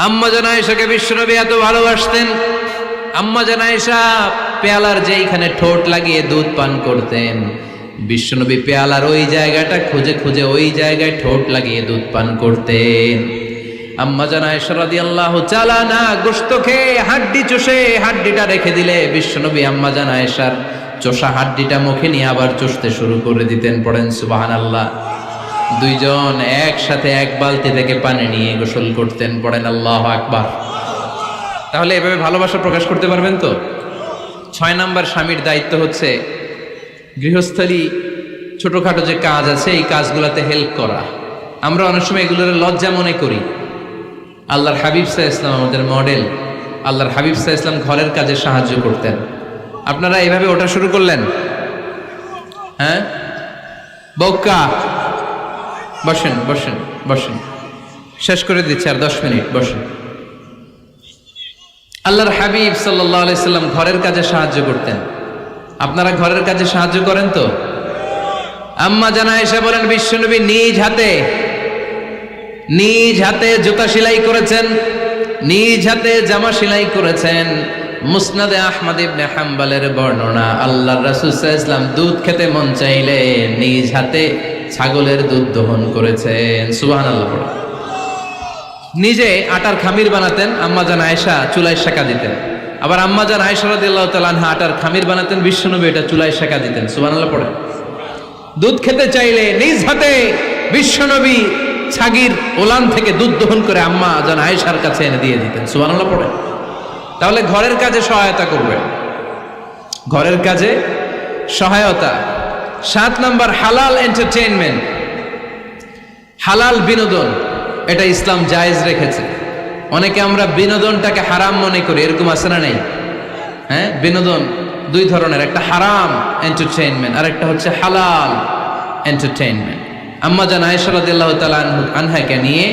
আম্মা জান আয়েশাকে বিশ্বনবী এত ভালোবাসতেন। আম্মা জান আয়েশা পেয়ালার যেইখানে ঠোঁট লাগিয়ে দুধ পান করতেন, বিশ্বনবী পেয়ালার ওই জায়গাটা খুঁজে খুঁজে ওই জায়গায় ঠোঁট লাগিয়ে দুধ পান করতেন। আম্মা জান আয়েশা রাদিয়াল্লাহু তাআলা না গোশত খেয়ে হাড্ডি চষে হাড্ডিটা রেখে দিলে বিশ্বনবী আম্মা জান আয়েশার চষা হাড্ডিটা মুখে নিয়ে আবার চষতে শুরু করে দিতেন। পড়েন সুবহানাল্লাহ। দুইজন একসাথে এক বালতি থেকে পানি নিয়ে গোসল করতেন। পড়েন আল্লাহু আকবার। তাহলে এভাবে ভালোবাসা প্রকাশ করতে পারবেন তো? 6 নাম্বার স্বামীর দায়িত্ব হচ্ছে গৃহস্থলী ছোটখাটো যে কাজ আছে এই কাজগুলোতে হেল্প করা। আমরা অনেক সময় এগুলোর লজ্জা মনে করি। আল্লাহর হাবিব সাল্লাল্লাহু আলাইহি ওয়াসাল্লাম আমাদের মডেল। আল্লাহর হাবিব সাল্লাল্লাহু আলাইহি ওয়াসাল্লাম ঘরের কাজে সাহায্য করতেন। আপনারা এইভাবে ওঠা শুরু করলেন? হ্যাঁ, বউকা বসেন বসেন বসেন, শেষ করে দিচ্ছি, আর 10 মিনিট বসেন। আল্লাহর হাবিব সাল্লাল্লাহু আলাইহি সাল্লাম ঘরের কাজে সাহায্য করতেন। আপনারা ঘরের কাজে সাহায্য করেন তো? আম্মা জান আয়েশা বলেন, বিশ্বনবী নিজ হাতে জুতা সেলাই করেছেন, নিজ হাতে জামা সেলাই করেছেন। মুসনাদে আহমদ ইবনে হাম্বলের বর্ণনা, আল্লাহর রাসূল সাল্লাল্লাহু আলাইহি ওয়াসাল্লাম দুধ খেতে মন চাইলে নিজ হাতে ছাগলের দুধ দহন করেছেন। সুবহানাল্লাহ। নিজে আটার খামির বানাতেন, আম্মা জান আয়েশা চুলায় সেকা দিতেন। আবার আম্মা জান আয়েশা রাদিয়াল্লাহু তাআলা আনহা আটার খামির বানাতেন, বিশ্বনবী এটা চুলায় সেকা দিতেন। সুবহানাল্লাহ পড়ে। দুধ খেতে চাইলে নিজ হাতে বিশ্বনবী ছাগির ওলান থেকে দুধ দহন করে আম্মা জান আয়েশার কাছে এনে দিয়ে দিতেন। সুবহানাল্লাহ পড়ে। তাহলে ঘরের কাজে সহায়তা করবে, ঘরের কাজে সহায়তা। 7 নাম্বার, হালাল এন্টারটেইনমেন্ট, হালাল বিনোদন, এটা ইসলাম জায়েজ রেখেছে। অনেকে আমরা বিনোদনটাকে হারাম মনে করি, এরকম আছে না নাই? হ্যাঁ, বিনোদন 2 ধরনের, একটা হারাম এন্টারটেইনমেন্ট আর একটা হচ্ছে হালাল এন্টারটেইনমেন্ট। আম্মা জান আয়েশা রাদিয়াল্লাহু তাআলা আনহাকে নিয়ে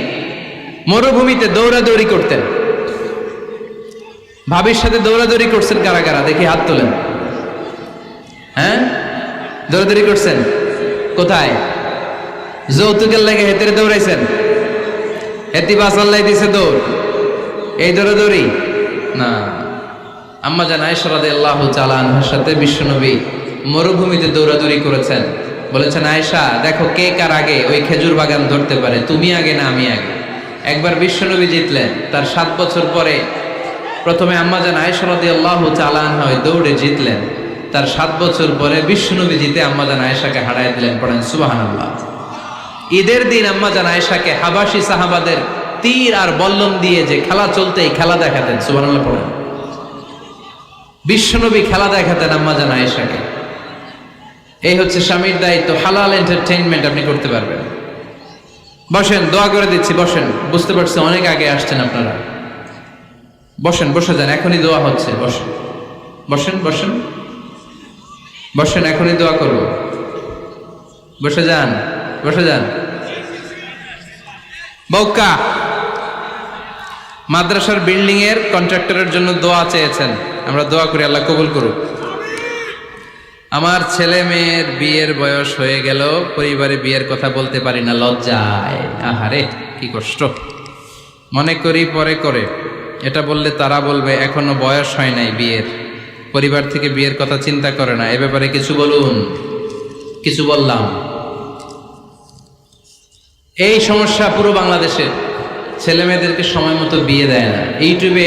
মরুভূমিতে দৌড়াদৌড়ি করতেন। ভাবির সাথে দৌড়াদৌড়ি করছেন কারা কারা? দেখি হাত তোলেন। হ্যাঁ, দৌড়াদৌড়ি করছেন কোথায়? যৌতুকের লাগে হেতেরে দৌড়াইছেন? হেতি বাসাল্লাই দিছে দৌড়, এই দৌড়াদৌড়ি না। আম্মা জান আয়েশা রাদিয়াল্লাহু তাআলা আনহার সাথে বিশ্বনবী মরুভূমিতে দৌড়াদৌড়ি করেছেন। বলেছেন, আয়েশা দেখো কে কার আগে ওই খেজুর বাগান ধরতে পারে, তুমি আগে না আমি আগে। একবার বিশ্বনবী জিতলেন, তার 7 বছর পরে প্রথমে আম্মা জান আয়েশা রাদিয়াল্লাহু তাআলা আনহা ওই দৌড়ে জিতলেন। তার 7 বছর পরে বিশ্বনবী জিতে আম্মা জান আয়েশাকে হারায় দিলেন। পড়েন সুবহানাল্লাহ। ঈদের দিন আম্মা জান আয়েশাকে হাবাসি সাহাবাদের তীর আর বল্লম দিয়ে যে খেলা চলতেই খেলা দেখাতেন। সুবহানাল্লাহ পড়েন। বিশ্বনবী খেলা দেখাতেন আম্মা জান আয়েশাকে। এই হচ্ছে স্বামীর দায়িত্ব। হালাল এন্টারটেইনমেন্ট আপনি করতে পারবেন। বসেন, দোয়া করে দিচ্ছি, বসেন। বুঝতে পারছি অনেক আগে আসছেন আপনারা। বসেন, বসে যান, এখনই দোয়া হচ্ছে। বসেন বসেন বসেন বসেন, এখনই দোয়া করব। বসে যান, বসে যান। বউকা মাদ্রাসার বিল্ডিং এর কন্ট্রাক্টরের জন্য দোয়া চেয়েছেন, আমরা দোয়া করি আল্লাহ কবুল করুক। আমার ছেলে মেয়ের বিয়ের বয়স হয়ে গেল, পরিবারে বিয়ের কথা বলতে পারি না, লজ্জায়। আহারে কি কষ্ট। মনে করি পরে করে, এটা বললে তারা বলবে এখনো বয়স হয় নাই বিয়ের, পরিবার থেকে বিয়ের কথা চিন্তা করে না। এ ব্যাপারে কিছু বলুন। কিছু বললাম। এই সমস্যা পুরো বাংলাদেশে, ছেলে মেয়েদেরকে সময় মতো বিয়ে দেয় না। ইউটিউবে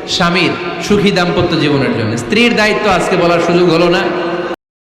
স্বামীর সুখী দাম্পত্য জীবনের জন্য। স্ত্রীর দায়িত্ব আজকে বলার সুযোগ হলো না।